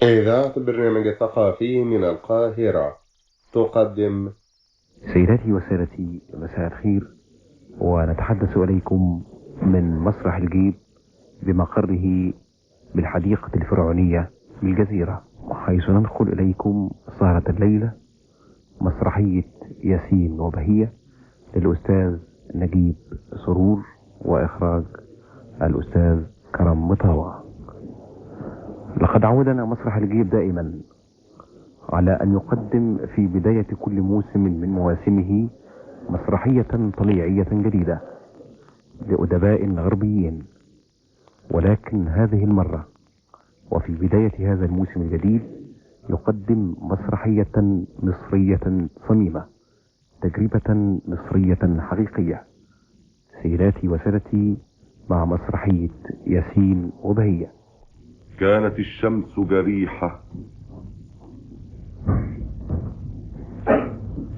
إذاعة البرنامج الثقافي من القاهرة تقدم. سيداتي وسادتي، مساء الخير، ونتحدث إليكم من مسرح الجيب بمقره بالحديقة الفرعونية بالجزيرة، حيث ننقل إليكم سهرة الليلة مسرحية ياسين وبهية للأستاذ نجيب سرور، وإخراج الأستاذ كرم مطاوع. لقد عودنا مسرح الجيب دائما على أن يقدم في بداية كل موسم من مواسمه مسرحية طليعية جديدة لأدباء غربيين، ولكن هذه المرة وفي بداية هذا الموسم الجديد يقدم مسرحية مصرية صميمة، تجربة مصرية حقيقية. سيداتي وسادتي، مع مسرحية ياسين وبهية. كانت الشمس جريحة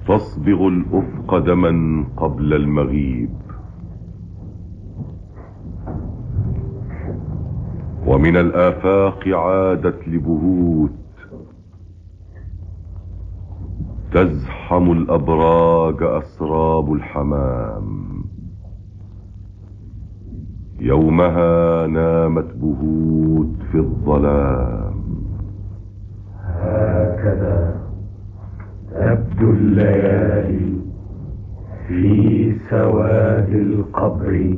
تصبغ الأفق دما قبل المغيب، ومن الآفاق عادت لبهوت تزحم الأبراج أسراب الحمام. يومها نامت بهوت في الظلام. هكذا تبدو الليالي في سواد القبر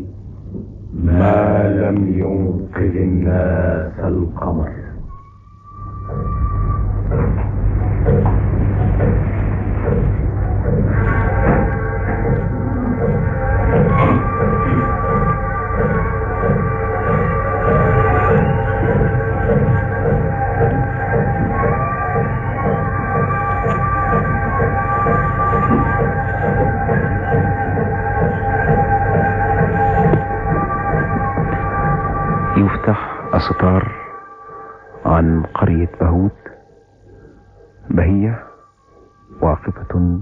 ما لم ينقذ الناس القمر. يفتح الستار عن قرية بهوت. بهية واقفة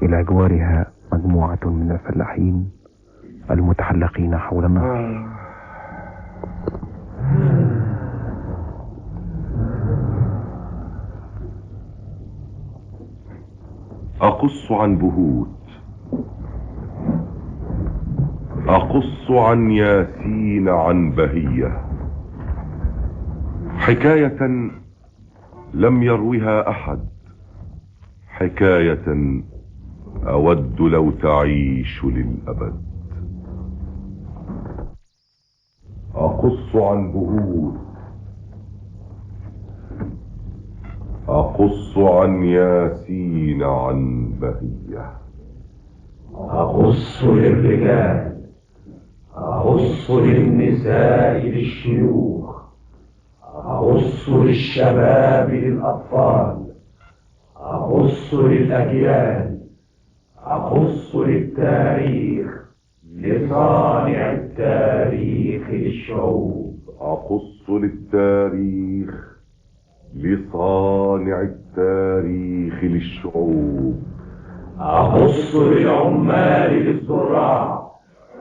إلى جوارها مجموعة من الفلاحين المتحلقين حول النهر. أقص عن بهوت، أقص عن ياسين، عن بهية، حكاية لم يروها أحد، حكاية أود لو تعيش للأبد. أقص عن بهوت، أقص عن ياسين، عن بهية. أقص للرجال، أقص للنساء، للشيوخ، أقص للشباب، للأطفال، أقص للأجيال، أقص للتاريخ، لصانع التاريخ، للشعوب. أقص للتاريخ، لصانع التاريخ، للشعوب. أقص للعمال، للزراع،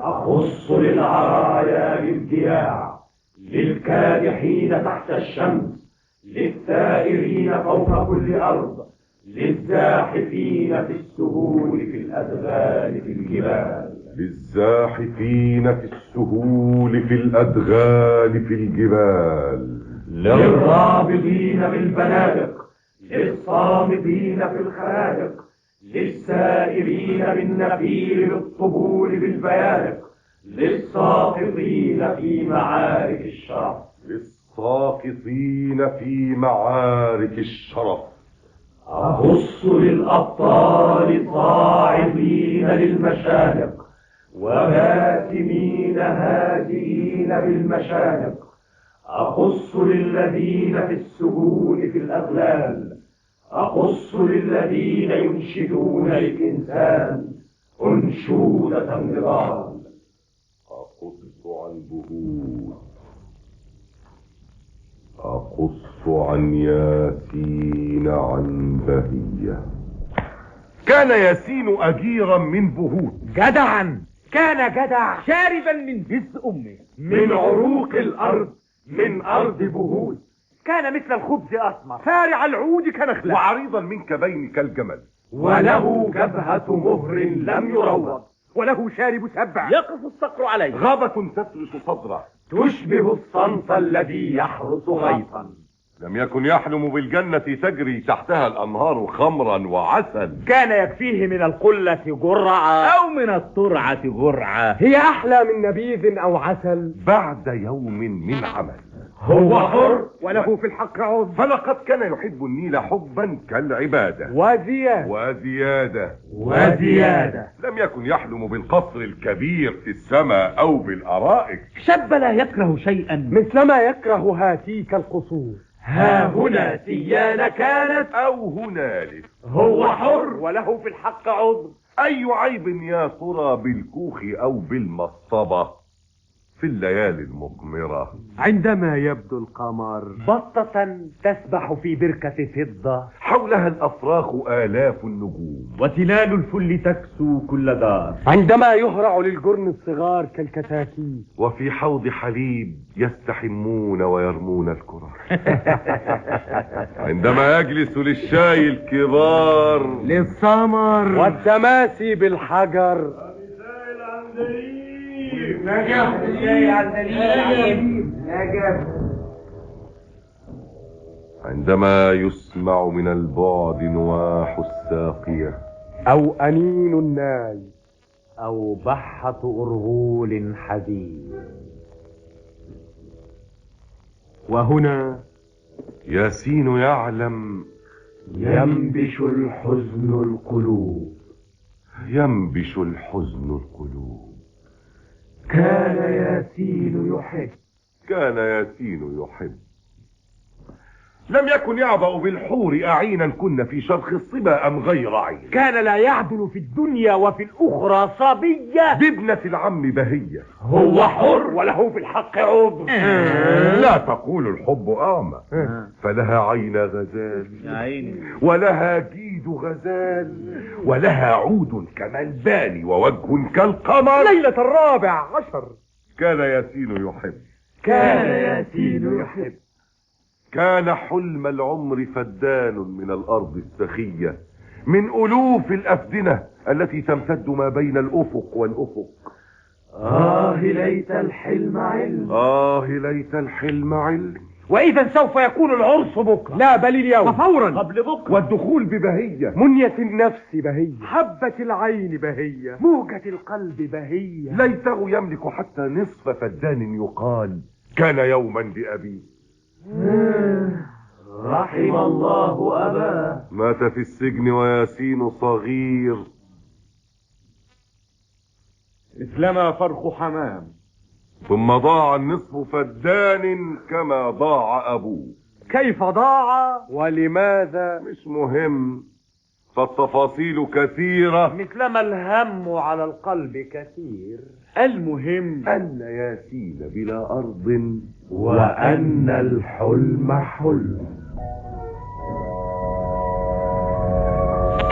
أقص للعرايا، للجياع، للكادحين تحت الشمس، للثائرين فوق كل أرض، للزاحفين في السهول، في الأدغال، في الجبال. للزاحفين في السهول، في الأدغال، في الجبال. للرابطين بالبنادق، للصامتين في الخنادق، للسائرين بالنفير، للطبول بالبيادق، للساقطين في معارك الشرف. للساقطين في معارك الشرف. أقص للأبطال صاعدين للمشانق، وباسمين هادئين بالمشانق. أقص للذين في السهول، في الأغلال، أقص للذين ينشدون للإنسان أنشودة النضال. أقص عن بهوت، أقص عن ياسين، عن بهية. كان ياسين أجيرا من بهوت، جدعا، كان جدع، شاربا من جزء أمه، من عروق الأرض، من أرض بهوت. كان مثل الخبز أسمر، فارع العود كنخلة، وعريض المنكبين كالجمل، وله جبهة مهر لم يروض، وله شارب سبع يقف الصقر عليه، غابة تفرش صدره، تشبه الصنف الذي يحرس غيطا. لم يكن يحلم بالجنة تجري تحتها الأنهار خمرا وعسل، كان يكفيه من القلة جرعة أو من الترعة جرعة، هي أحلى من نبيذ أو عسل بعد يوم من عمل. هو حر وله في الحق عذر، فلقد كان يحب النيل حبا كالعبادة وزيادة. لم يكن يحلم بالقصر الكبير في السماء أو بالأرائك، شاب لا يكره شيئا مثلما يكره هاتيك القصور. ها هنا سيان كانت أو هنالك. هو حر وله في الحق عذر. أي عيب يا ترى بالكوخ أو بالمصطبة في الليالي المقمرة، عندما يبدو القمر بطة تسبح في بركة فضة، حولها الأفراخ آلاف النجوم، وتلال الفل تكسو كل دار، عندما يهرع للجرن الصغار كالكتاكيت، وفي حوض حليب يستحمون ويرمون الكرة، عندما يجلس للشاي الكبار للسمر والتماسي بالحجر. عندما يسمع من البعد نواح الساقية، أو أنين الناي، أو بحة أرغول حزين. وهنا ياسين يعلم ينبش الحزن القلوب. كان ياسين يحب. لم يكن يعبأ بالحور أعينا كن في شرخ الصبا أم غير عين، كان لا يعدل في الدنيا وفي الأخرى صبية بابنة العم بهية. هو حر وله في الحق عذر. لا تقول الحب أعمى، فلها عين غزال، ولها جيد غزال، ولها عود كملبان ووجه كالقمر. ليلة 14. كان ياسين يحب. كان حلم العمر فدان من الأرض السخية، من ألوف الأفدنة التي تمتد ما بين الأفق والأفق. ليت الحلم علم. وإذا سوف يكون العرس بكرة، لا بل اليوم، وفورا قبل بكرة، والدخول ببهية، منية النفس بهية، حبة العين بهية، موجة القلب بهية. ليته يملك حتى نصف فدان يقال كان يوما بأبيه. رحم الله أباه. مات في السجن وياسين صغير، مثلما فرخ حمام. ثم ضاع النصف فدان كما ضاع أبوه. كيف ضاع ولماذا مش مهم، فالتفاصيل كثيرة، مثلما الهم على القلب كثير. المهم أن ياسين بلا أرض، وأن الحلم حلم.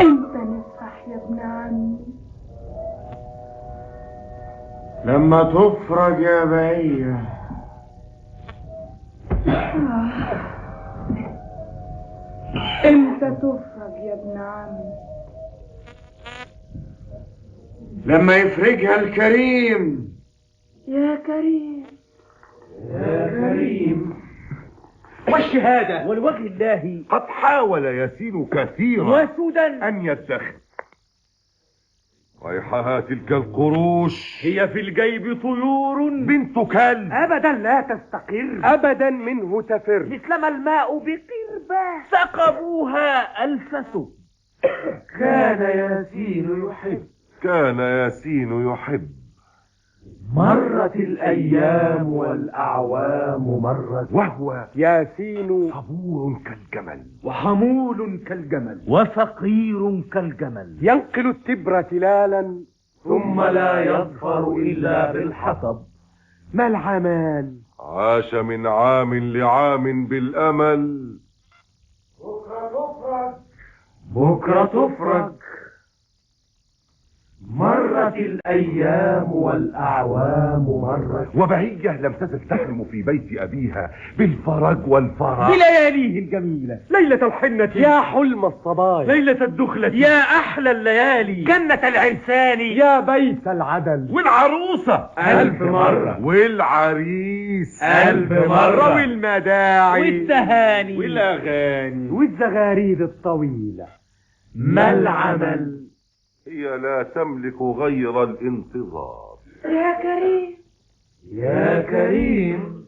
انت نصح يا ابن عمي. لما تفرج يا بهية. انت تفرج يا ابن عمي. لما يفرجها الكريم. يا كريم. والشهادة والوجه الله. قد حاول ياسين كثيرا وسودا أن يدخر. ويحها تلك القروش، هي في الجيب طيور بنت كلب، أبدا لا تستقر، أبدا منه تفر، مثلما الماء بقربة ثقبوها ألفسوا. كان ياسين يحب. مرت الأيام والأعوام مرت، وهو ياسين صبور كالجمل، وحمول كالجمل، وفقير كالجمل، ينقل التبر تلالا، ثم لا يظفر إلا بالحطب. ما العمال؟ عاش من عام لعام بالأمل. بكرة تفرج. مرت الأيام والأعوام مرت، وبهية لم تزل تحلم في بيت أبيها بالفرج والفرح، بلياليه الجميلة، ليلة الحنة يا حلم الصبايا، ليلة الدخلة، يا أحلى الليالي، جنة العرسان، يا بيت العدل، والعروسة 1000 مرة، والعريس 1000 مرة، والمداعي والتهاني والأغاني والزغاريد الطويلة. ما العمل؟ هي لا تملك غير الانتظار. يا كريم يا كريم.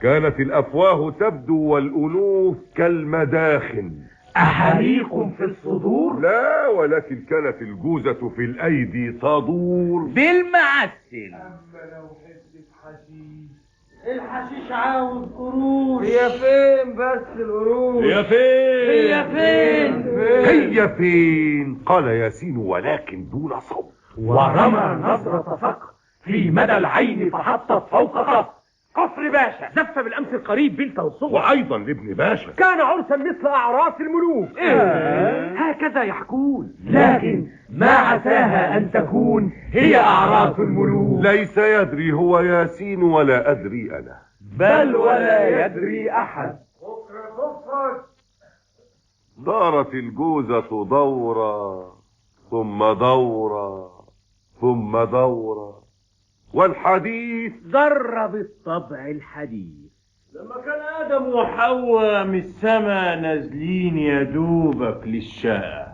كانت الأفواه تبدو والأنوف كالمداخن. أحريق في الصدور؟ لا، ولكن كانت الجوزة في الأيدي تدور بالمعسل. الحشيش عاوز قروش. هي فين بس القروش؟ هي فين؟ قال ياسين ولكن دون صوت. ورمى نظرة فقر في مدى العين فحطت فوق قصر. قصر باشا زف بالأمس القريب بنت الصغر، وأيضا لابن باشا كان عرسا مثل أعراس الملوك. هكذا يحكون، لكن ما عساها أن تكون هي أعراس الملوك. ليس يدري هو ياسين ولا أدري أنا، بل ولا يدري أحد. دارت الجوزة دورة ثم دورة ثم دورة، والحديث ضر بالطبع الحديث. لما كان آدم وحواء من السما نازلين يا دوبك للشقة،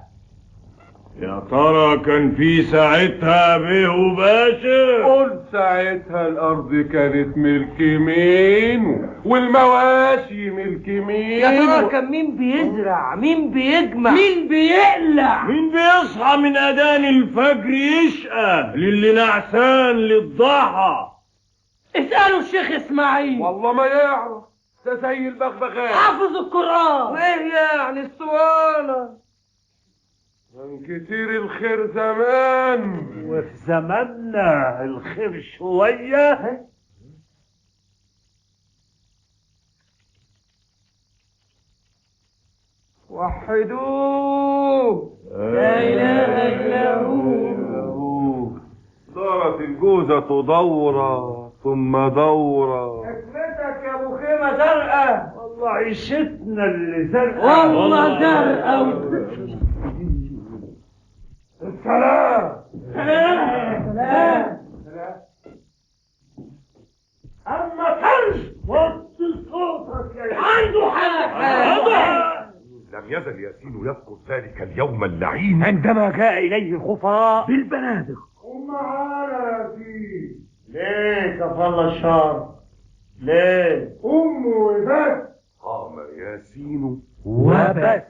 يا ترى كان في ساعتها بيه وباشا؟ قلت ساعتها الأرض كانت ملك مين والمواشي ملك مين. يا ترى كان مين بيزرع، مين بيجمع، مين بيقلع، مين بيصحى من أذان الفجر يشقى للي نعسان للضحى؟ اسألوا الشيخ إسماعيل، والله ما يعرف، ده زي البغبغاء حافظ القرآن. وايه يعني السؤالة؟ كان كتير الخير زمان، وفي زماننا الخير شوية. وحدوه لا إله إلا هو. دارت الجوزة دورة ثم دورة. حكمتك يا ابو خيمة زرقاء، والله عيشتنا اللي زرقاء، والله زرقاء. السلام أما كرش وطي صوتك يا عنده حق. لم يزل ياسين يذكر ذلك اليوم اللعين عندما جاء إليه الخفراء بالبنادق. معانا يا سيدي. ليه كفر الشر؟ ليه؟ وبس. قام ياسين وبس.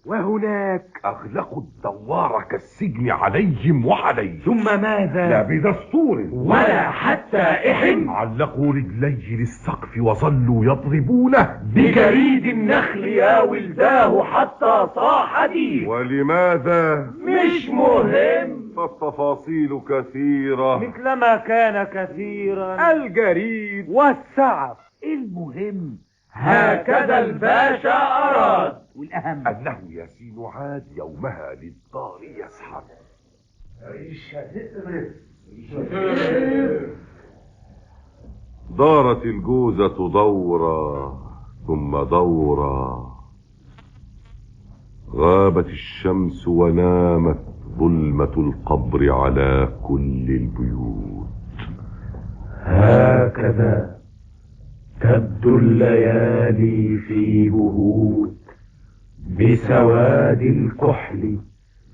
وهناك أغلقوا الدوار كالسجن عليهم وعليه. ثم ماذا؟ لا بدستور ولا حتى إحن. علقوا رجليه للسقف وظلوا يضربونه بجريد النخل يا ولداه حتى صاح ديب. ولماذا؟ مش مهم. فالتفاصيل كثيرة مثلما كان كثيرا الجريد والسعف. المهم هكذا الباشا أراد. والأهم أنه ياسين عاد يومها للدار يسحب. دارت الجوزة دورة ثم دورة، غابت الشمس ونامت ظلمة القبر على كل البيوت. هكذا تبدو الليالي في بهوت بسواد الكحل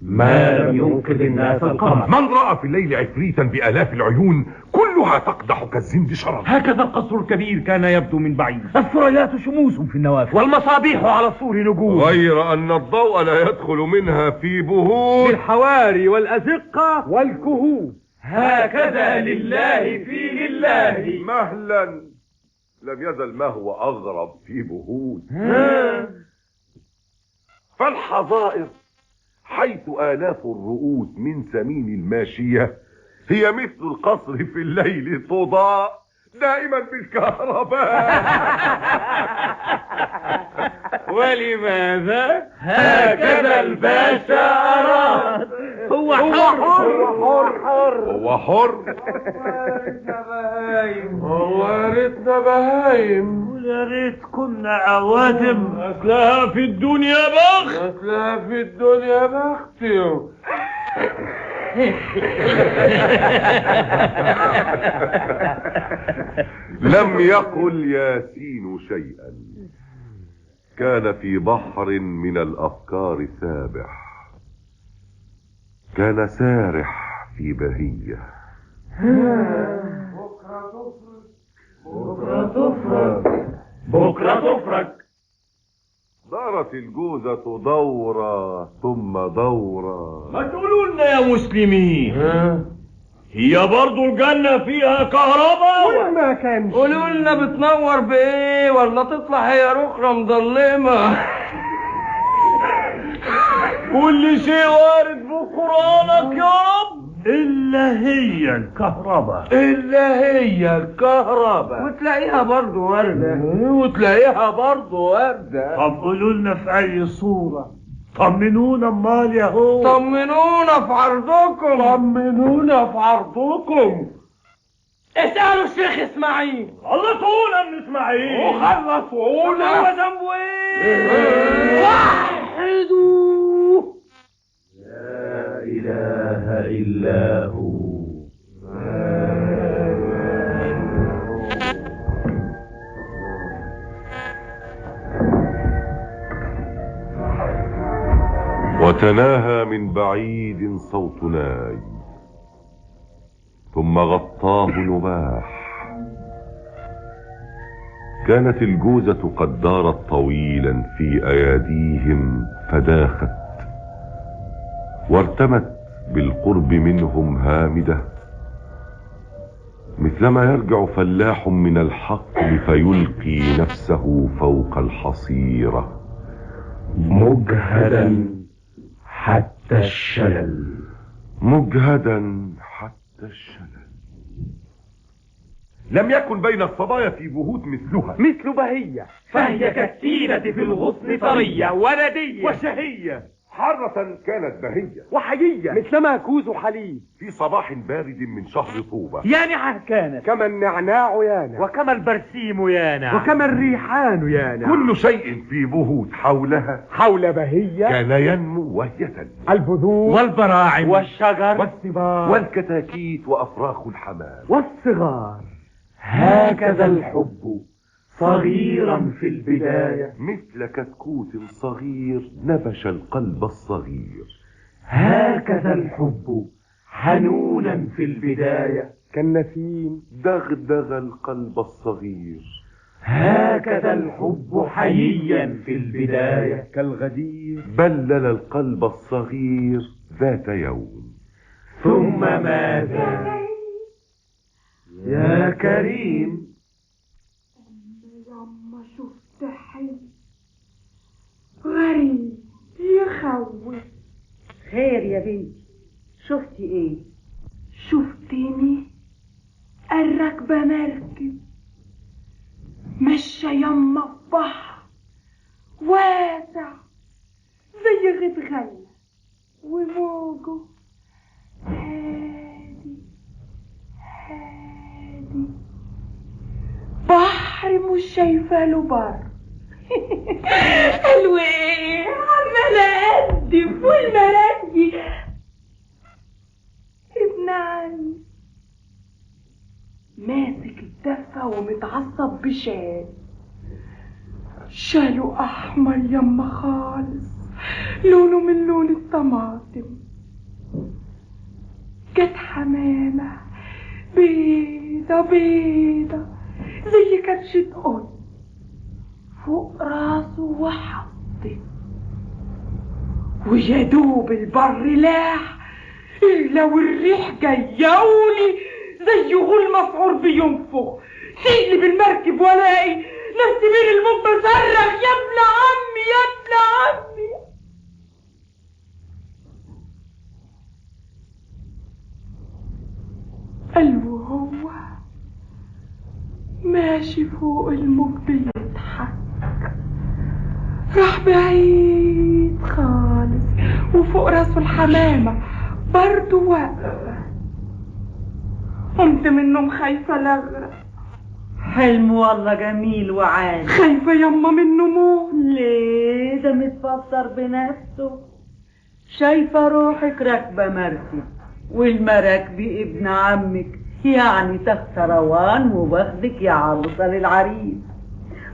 ما لم ينقذ الناس القمر. من رأى في الليل عفريتا بآلاف العيون كلها تقدح كالزند شرر. هكذا القصر الكبير كان يبدو من بعيد، الثريات شموس في النوافذ والمصابيح على السور نجوم، غير أن الضوء لا يدخل منها في بهوت الحواري والأزقة والكهوف. هكذا لله في لله. مهلا، لم يزل ما هو أغرب في بهوت. فالحظائر حيث آلاف الرؤوس من سمين الماشية هي مثل القصر في الليل تضاء دائما بالكهرباء. ولماذا؟ هكذا الباشا أراد. هو حر. هو حر. هو يا ريتنا بهايم. ويا ريت كنا عوادم. أصلها في الدنيا بخت. أصلها في الدنيا بختي. لم يقل ياسين شيئا. كان في بحر من الأفكار سابح. كان سارح في بهية. بكرة تفرج. دارت الجوزة دورة ثم دورة. ما تقولوا لنا يا مسلمين، هي برضو الجنة فيها كهرباء؟ ما كانش. قولوا لنا بتنور بايه ولا تطلع هي رخرة مظلمة؟ كل شيء وارد في قرآنك يا رب إلا هي الكهرباء. إلا هي الكهرباء. وتلاقيها برضو وردة. طب قولوا لنا في أي صورة. طمنونا امال يا هو. طمنونا في عرضكم. اسألوا الشيخ اسماعيل. خلصونا من اسماعيل. وخلصونا. هو ذنبه ايه؟ وحدوا. لا اله الا هو. وتناهى من بعيد صوت ناي ثم غطاه نباح. كانت الجوزة قد دارت طويلا في أياديهم فداخت وارتمت بالقرب منهم هامدة، مثلما يرجع فلاح من الحقل فيلقي نفسه فوق الحصيرة مجهدا حتى الشلل. لم يكن بين الصبايا في بهوت مثل بهية، فهي كالسيرة في الغصن طرية وندية وشهية. حرة كانت بهية وحيية مثلما كوز حليب في صباح بارد من شهر طوبة. يانعة كانت كما النعناع يانا وكما البرسيم يانا وكما الريحان يانا. كل شيء في بهوت حولها حول بهية كان ينمو وهي تنمو. البذور والبراعم والشجر والثمار والكتاكيت وأفراخ الحمام والصغار. هكذا الحب صغيرا في البداية مثل كتكوت صغير نبش القلب الصغير. هكذا الحب حنونا في البداية كالنسيم دغدغ القلب الصغير. هكذا الحب حييا في البداية كالغدير بلل القلب الصغير ذات يوم. ثم ماذا يا كريم؟ يما شفت حي غريب يخوف. خير يا بنتي، شفتي ايه؟ شفتني الراكبة مركب ماشية يما في بحر واسع زي غيط غلة وموجه هادي بحر مش شايفه له بر. حلو ايه عمالة اقدم والمراجي ابن عمي ماسك الدفة ومتعصب بشال شاله احمر يما خالص لونه من لون الطماطم. جت حمامة بيضة زي كبشة قط فوق راسه وحطت ويدوب البر لاح لو الريح جايولي زي غول مسعور بينفخ. سيقلب المركب والاقي نفسي بين الموج بصرخ يا ابن عمي يا ابن عمي. قلبه هو ماشي فوق الموج بيضحك راح بعيد خالص وفوق راسه الحمامة برضه واقفة. قمت من النوم خايفة لغرق. حلم والله جميل وعالي. خايفة يما منه موت. ليه؟ ده متفكر بنفسه. شايفة روحك راكبة مركب والمراكب ابن عمك، يعني تحت روان وباخدك يا عروسة للعريس.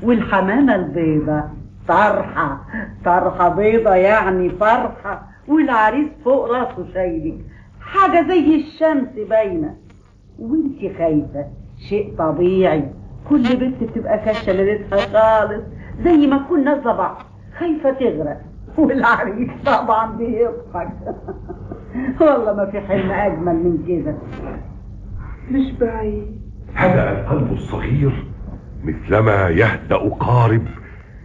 والحمامة البيضة طرحة بيضة يعني فرحة، والعريس فوق راسه شايلك حاجة زي الشمس باينة. وانتي خايفة شيء طبيعي، كل بنت بتبقى كاشة ليلتها خالص زي ما كنا نازلة خايفة تغرق، والعريس طبعا بيضحك. والله ما في حلم اجمل من كده. مش بعيد. هدأ القلب الصغير مثلما يهدأ قارب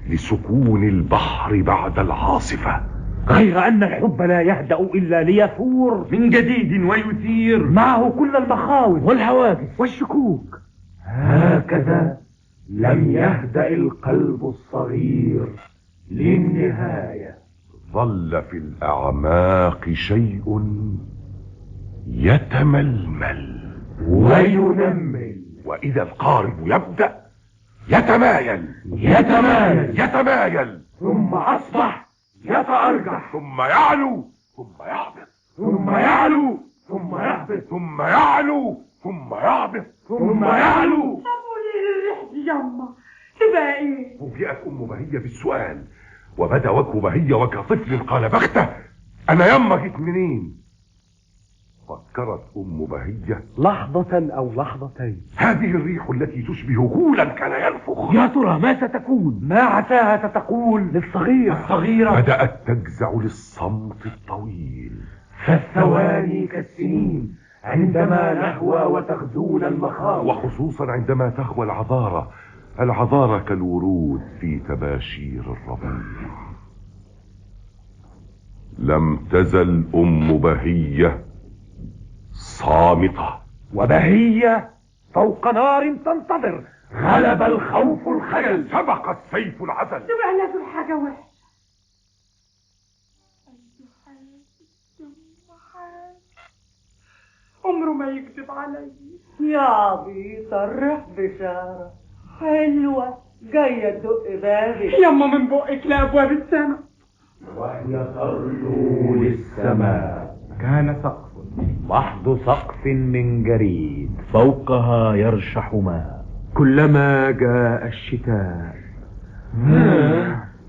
لسكون البحر بعد العاصفة، غير أن الحب لا يهدأ إلا ليثور من جديد ويثير معه كل المخاوف والهواجس والشكوك. هكذا لم يهدأ القلب الصغير للنهاية. ظل في الأعماق شيء يتململ وينمل، وإذا القارب يبدأ يتمايل ثم أصبح يتأرجح، ثم يعلو ثم يهبط، ثم يعلو ثم يهبط، ثم يعلو ثم يهبط، ثم يعلو. طب وليه الريح دي يما؟ تبقى ايه؟ فوجئت أم بهية بالسؤال، وبدا وجه بهية وكطفل قال بختة أنا يما جيت منين؟ فكرت أم بهية لحظة أو لحظتين، هذه الريح التي تشبه غولا كان ينفخ، يا ترى ما ستكون؟ ما عساها ستقول للصغيرة؟ بدأت تجزع للصمت الطويل. فالثواني كالسنين عندما نهوى وتغزونا المخاوف، وخصوصا عندما تهوى العذارى كالورود في تباشير الربيع. لم تزل أم بهية صامتة، وبهية فوق نار تنتظر. غلب الخوف الخجل، سبق السيف العسل. تبقى لازم حاجة وحشة. عمره ما يكذب علي. يا عبيطة الريح بشارة حلوة جاية تدق بابك. يما من بقك لأبواب السماء. وهي ترجو للسماء. كان سقف، محض سقف من جريد، فوقها يرشح ماء. كلما جاء الشتاء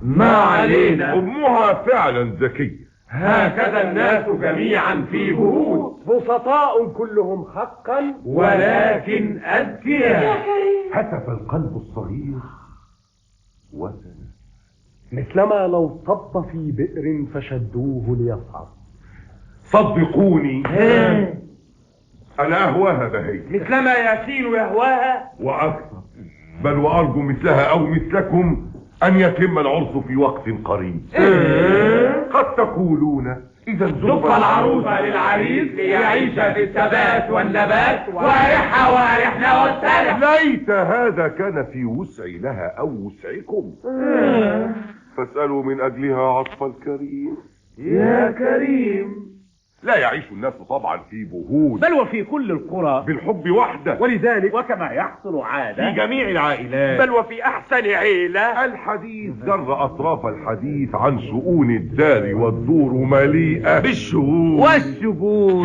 ما علينا. أمها فعلا ذكية. هكذا الناس جميعا في جهود، بسطاء كلهم حقا ولكن أذكياء. هتف القلب الصغير وزن، مثلما لو صب في بئر فشدوه ليصعد. صدقوني أنا أهواها بهية مثلما ياسين يهواها وأكثر، بل وأرجو مثلها أو مثلكم أن يتم العرس في وقت قريب. قد تقولون إذا زف العروسة للعريس ليعيش في الثبات والنبات وارحها وارحنا والسلام. ليت هذا كان في وسعي لها أو وسعكم. فاسألوا من أجلها عطف الكريم. يا كريم. لا يعيش الناس طبعا في بهود، بل وفي كل القرى بالحب وحده، ولذلك وكما يحصل عادة في جميع العائلات، بل وفي أحسن عيلة. الحديث جر أطراف الحديث عن شؤون الدار والدور مليئة بالشهود والشجون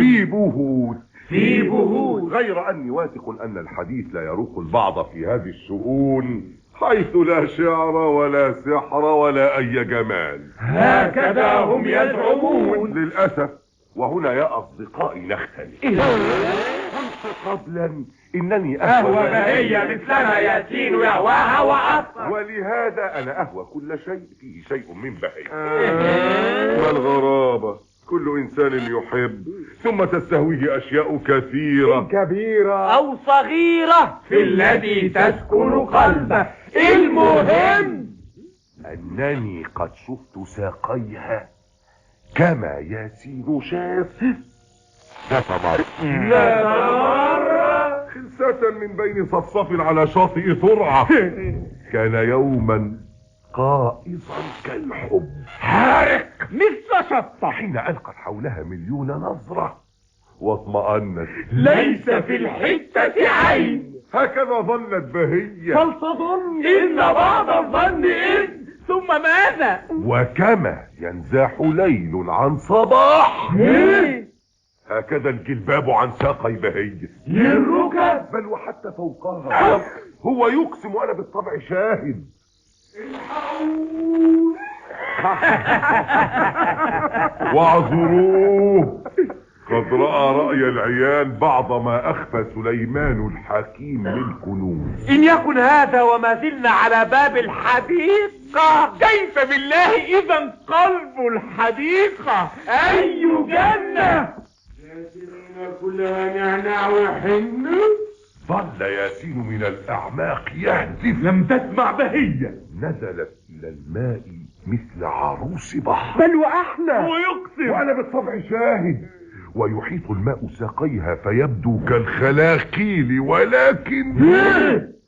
في بهود، غير أني واثق أن الحديث لا يروق البعض في هذه الشؤون، حيث لا شعر ولا سحر ولا أي جمال. هكذا هم يزعمون. للأسف، وهنا يا أصدقائي نختلف. قلت قبلا إنني أهوى بهية مثلما ياسين يهواها وأكثر، ولهذا أنا أهوى كل شيء فيه شيء من بهية. ما الغرابة؟ كل إنسان يحب ثم تستهويه أشياء كبيرة أو صغيرة في الذي تسكن قلبه. المهم أنني قد شفت ساقيها كما ياسين شاف ذات مرة خلسة من بين صفصف على شاطئ ترعة. كان يوما قائصا كالحب حارق مثل شطة حين ألقت حولها مليون نظرة واطمأنت ليس في الحتة عين. هكذا ظنت بهية فلتظن إن بعض الظن إذ ثم ماذا؟ وكما ينزاح ليل عن صباح هكذا الجلباب عن ساقي بهية للركب بل وحتى فوقها هو يقسم وأنا بالطبع شاهد واعذروه قد رأى رأي العيان بعض ما أخفى سليمان الحكيم من كنوز. إن يكن هذا وما زلنا على باب الحديقة كيف بالله إذا قلب الحديقة أي جنة كلها نعناع وحنة. ظل ياسين من الأعماق يهتف لم تسمع بهية نزلت إلى الماء مثل عروس بحر بل وأحلى ويقسم وأنا بالطبع شاهد ويحيط الماء ساقيها فيبدو كالخلاقيل ولكن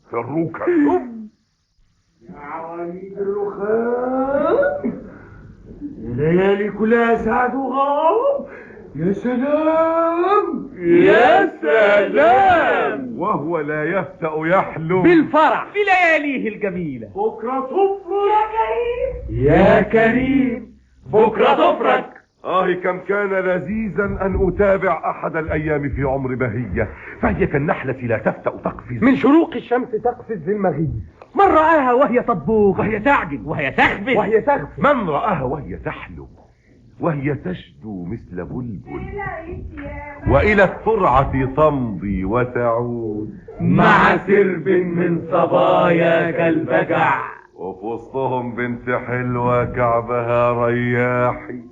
في الركب يا عواميد الرخام الليالي كلها سعد وغرام. يا سلام يا سلام وهو لا يفتأ يحلم بالفرح في لياليه الجميلة. بكرة تفرج يا كريم يا كريم بكرة تفرج. كم كان لذيذا أن أتابع أحد الأيام في عمر بهية فهي كالنحلة لا تفتأ تقفز من شروق الشمس تقفز للمغيب. من رآها وهي تطبوق وهي تعجب وهي تخبز من رآها وهي تحلم وهي تشدو مثل بلبل وإلى الترعة تمضي وتعود مع سرب من صبايا كالبجع وفي وسطهم بنت حلوة كعبها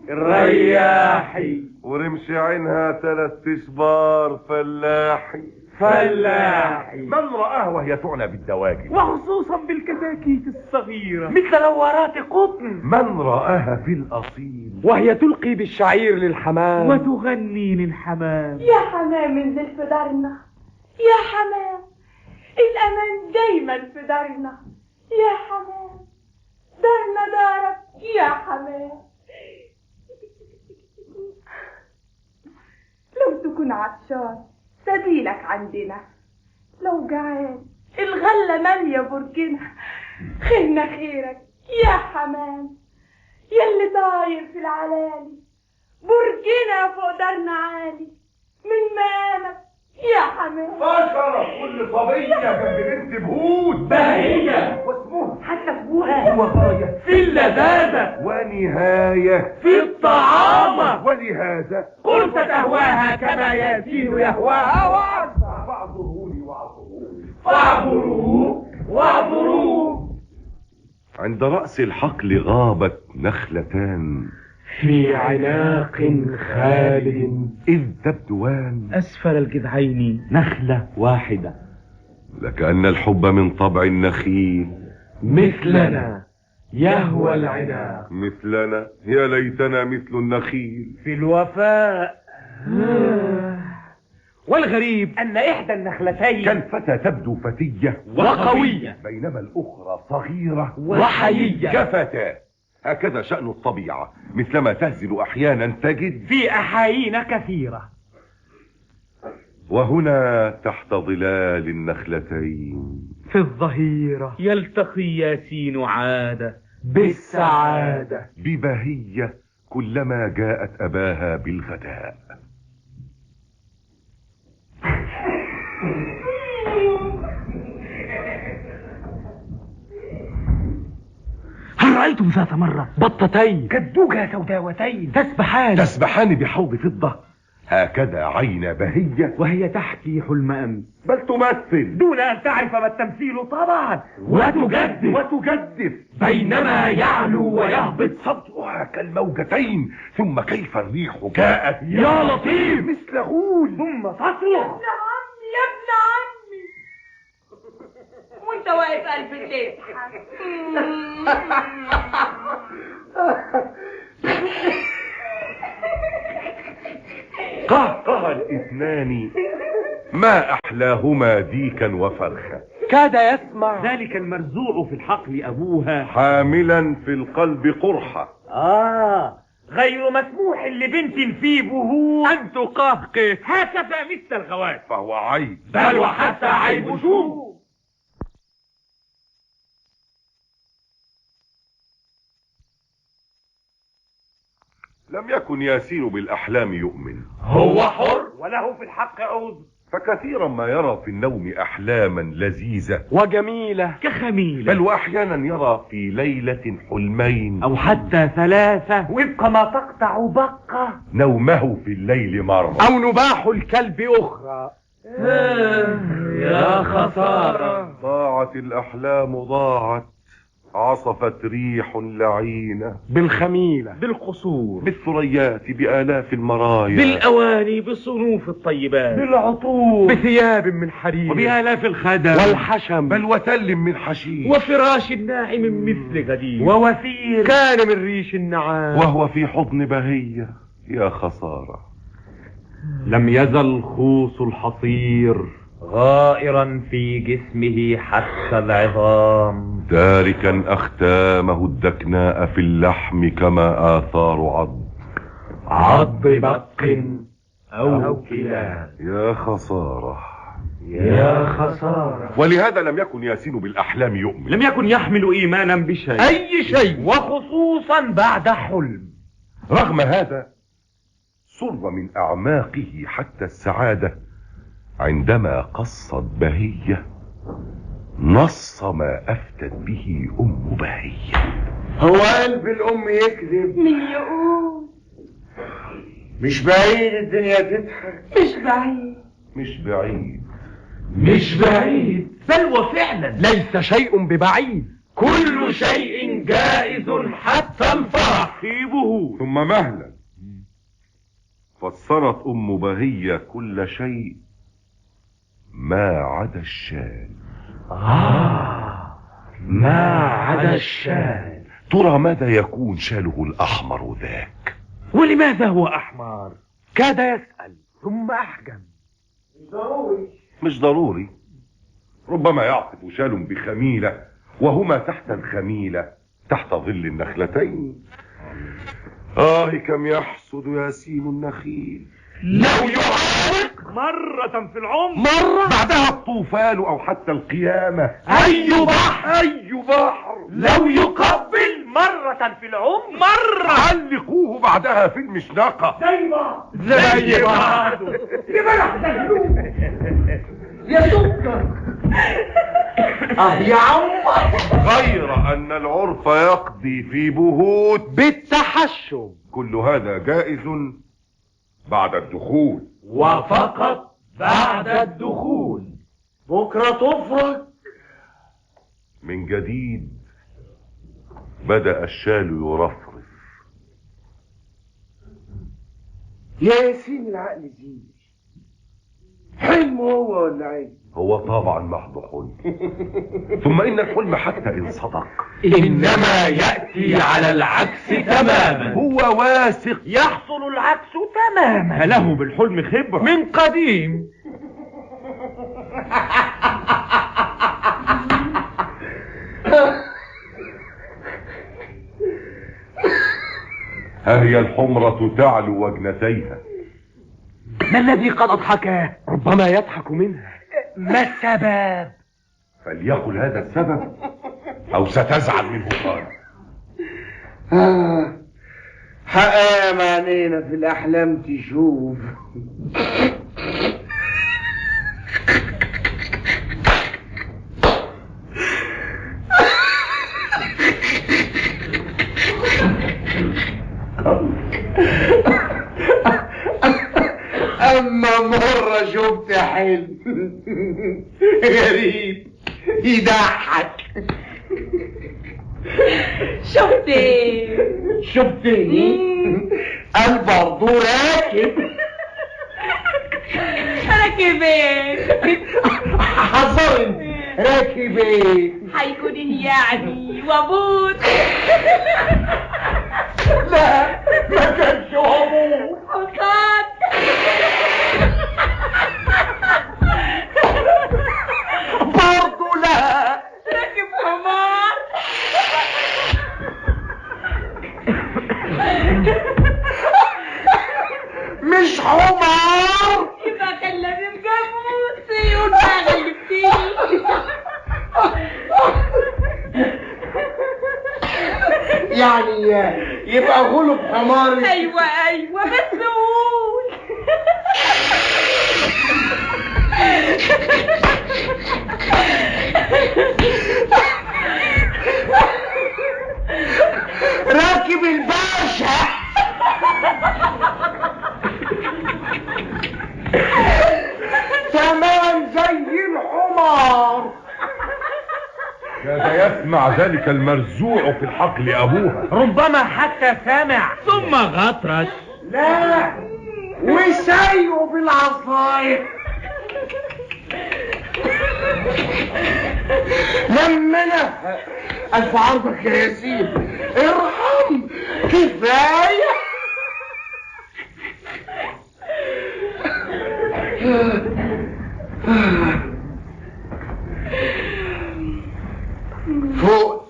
رياحي ورمش عينها 3 اشبار فلاحي فلاحي. من رآها وهي تعنى بالدواجن وخصوصا بالكتاكيت الصغيرة مثل لورات قطن. من رآها في الأصيل وهي تلقي بالشعير للحمام وتغني للحمام. يا حمام انزل في دارنا يا حمام، الأمان دايما في دارنا يا حمام، دارنا دارك يا حمام. لو تكون عطشان سبيلك عندنا، لو جعان الغلة مالية برجنا، خيرنا خيرك يا حمام، ياللي طاير في العلالي برجنا فوق دارنا عالي من مامك يا حمام. بشرة كل صبية جنب بنت بهود بهية واسمها حتى اسمها وغاية في اللذاذة ونهاية في الطعامة. ولهذا قلت تهواها كما ياسين يهواها فاعذروني واعذروه. عند رأس الحقل غابت نخلتان في عناق خالد إذ تبدوان أسفل الجذعين نخلة واحدة. لكأن الحب من طبع النخيل مثلنا يهوى العناق. مثلنا يا ليتنا مثل النخيل في الوفاء. والغريب أن إحدى النخلتين كالفتى تبدو فتية وقوية بينما الأخرى صغيرة وحيية كفتاة. هكذا شأن الطبيعة، مثلما تهزل أحيانا تجد في أحايين كثيرة. وهنا تحت ظلال النخلتين في الظهيرة يلتقي ياسين عادة بالسعادة ببهية كلما جاءت أباها بالغداء. هل رأيتم ذات مرة بطتين كالدوجة سوداوتين تسبحان بحوض فضة؟ هكذا عين بهية وهي تحكي حلم أمس، بل تمثل دون أن تعرف ما التمثيل طبعا، وتجدف بينما يعلو ويهبط صوتها كالموجتين. ثم كيف الريح جاءت يا لطيف مثل غول ثم تصرخ يا ابن عمي وانت واقف قلب تضحك. قهقه الاثنان ما احلاهما ديكا وفرخا. كاد يسمع. ذلك المرزوع في الحقل أبوها حاملا في القلب قرحة. غير مسموح لبنت في بهور أن تقهقه هكذا مثل الغواز، فهو عيب، بل وحتى عيب شو. لم يكن ياسين بالأحلام يؤمن، هو حر وله في الحق عود، فكثيرا ما يرى في النوم أحلاما لذيذة وجميلة كخميلة، بل وأحيانا يرى في ليلة حلمين أو حتى 3 وفق ما تقطع بقة نومه في الليل مرة، أو نباح الكلب أخرى. يا خسارة. ضاعت الأحلام ضاعت، عصفت ريح لعينة بالخميلة، بالقصور، بالثريات، بآلاف المرايا، بالأواني، بالصنوف الطيبات، بالعطور، بثياب من حرير، وبآلاف الخدم والحشم، بل وتل من حشيش، وفراش ناعم مثل غدير، ووثير كان من ريش النعام، وهو في حضن بهية. يا خسارة. لم يزل خوص الحصير غائرا في جسمه حتى العظام، تاركا أختامه الدكناء في اللحم كما آثار عض بق أو كلاب. يا خسارة، يا خسارة. ولهذا لم يكن ياسين بالأحلام يؤمن، لم يكن يحمل إيمانا بشيء، أي شيء، وخصوصا بعد حلم. رغم هذا صر من أعماقه حتى السعادة عندما قصت بهية نص ما أفتت به أم بهية. هو قلب الأم يكذب؟ مين يقول؟ مش بعيد الدنيا تضحك. مش بعيد، مش بعيد، مش بعيد، بل وفعلا ليس شيء ببعيد، كل شيء جائز حتى الفرح في بهور. ثم مهلا فسرت أم بهية كل شيء ما عدا الشال. ما عدا الشال. ترى ماذا يكون شاله الأحمر ذاك؟ ولماذا هو أحمر؟ كاد يسأل ثم أحجم. مش ضروري، ربما يعطف شال بخميلة وهما تحت الخميلة تحت ظل النخلتين. كم يحسد ياسين النخيل لو يعانق مرة في العمر، مرة بعدها الطوفان أو حتى القيامة. أي بحر، أي بحر لو يقبل مرة في العمر، مرة علقوه بعدها في المشنقة. زي بعض. يا بلح دهلوم يا سكر. يا عم، غير أن العرف يقضي في بهوت بالتحشم. كل هذا جائز بعد الدخول، وفقط بعد الدخول. بكرة تفرج. من جديد بدأ الشال يرفرف. يا ياسين العقل زين، حلم هو ولا عين؟ هو طبعا محض حلم. ثم إن الحلم حتى إن صدق إنما يأتي على العكس تماما. هو واثق يحصل العكس تماما. له بالحلم خبرة من قديم. ها هي الحمرة تعلو وجنتيها. ما الذي قد أضحكاه؟ ربما يضحك منها. ما السبب؟ فليقل هذا السبب أو ستزعل منه قال. حقا معنينا في الأحلام تشوف. أما مرة شفت حلم غريب يضحك. شفت ايه؟ شفت ايه؟ قال برضه راكب. راكب ايه؟ حصل راكب ايه؟ هيكون ايه يعني؟ وابوت. لا ما كانش وابوت. حصان. برضه يعني يبقى غلب حماري. ايوه بس قول. راكب الباشا. تمام زي الحمار. كاد يسمع ذلك المرزوع في الحقل أبوها، ربما حتى سامع ثم غطرس. لا، وسايقه بالعصاية. لمنا ألف عرضك يا ياسين، ارحم، كفاية. فوق.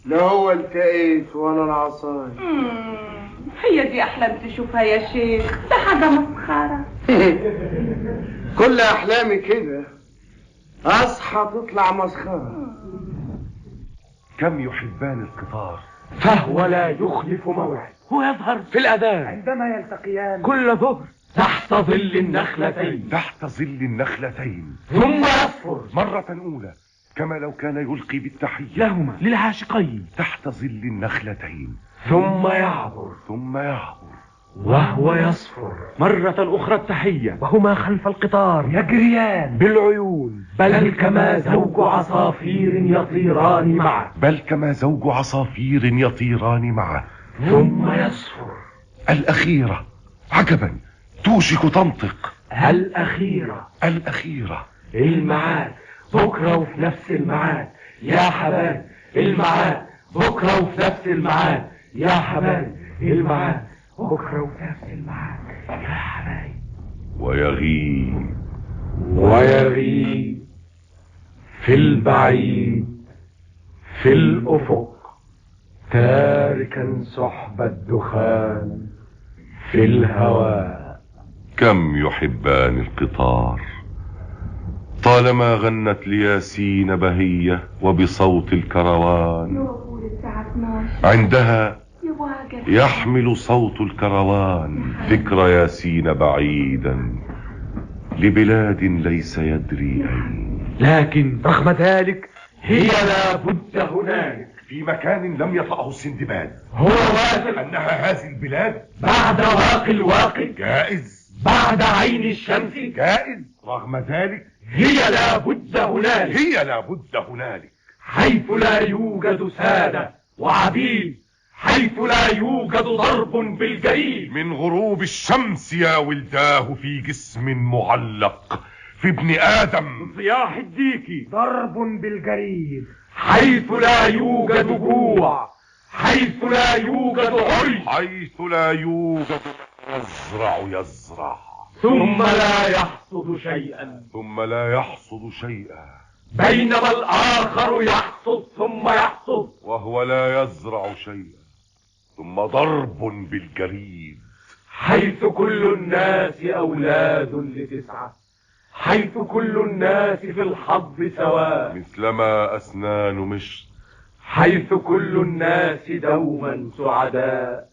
لا هو التقيت ولا العصاية. هي دي احلام تشوفها يا شيخ؟ ده حاجة مسخرة. كل احلامي كده، اصحى تطلع مسخرة. كم يحبان القطار، فهو لا يخلف موعد. هو يظهر في الأذان عندما يلتقيان كل ظهر تحت ظل النخلتين، تحت ظل النخلتين، ثم يصفر مرة أولى كما لو كان يلقي بالتحية لهما للعاشقين تحت ظل النخلتين، ثم يعبر وهو يصفر مرة أخرى التحية، وهما خلف القطار يجريان بالعيون، بل كما زوج عصافير يطيران معه، ثم يصفر الأخيرة. عجبا، توشك تنطق. الأخيرة الميعاد بكرة وفي نفس الميعاد يا حبايب، الميعاد بكرة وفي نفس الميعاد يا حبايب، الميعاد بكرة وفي نفس الميعاد يا حبايب. ويغيب في البعيد في الأفق، تاركا سحب الدخان في الهواء. كم يحبان القطار، طالما غنت لياسين بهية وبصوت الكروان، عندها يحمل صوت الكروان ذكر ياسين بعيدا لبلاد ليس يدري أين، لكن رغم ذلك هي لابد هنالك في مكان لم يطأه السندباد. هو واثق أنها هذه البلاد بعد واقي الواقع، جائز بعد عين الشمس جائز. رغم ذلك هي لابد هنالك حيث لا يوجد سادة وعبيد، حيث لا يوجد ضرب بالجريد. من غروب الشمس يا ولداه في جسم معلق في ابن آدم، صياح الديك ضرب بالجريد. حيث لا يوجد جوع، حيث لا يوجد عري، حيث لا يوجد يزرع ثم لا يحصد شيئا، بينما الآخر يحصد ثم يحصد وهو لا يزرع شيئا. ثم ضرب بالجريد، حيث كل الناس أولاد لتسعة، حيث كل الناس في الحظ سواء، مثلما أسنان مشط، حيث كل الناس دوما سعداء،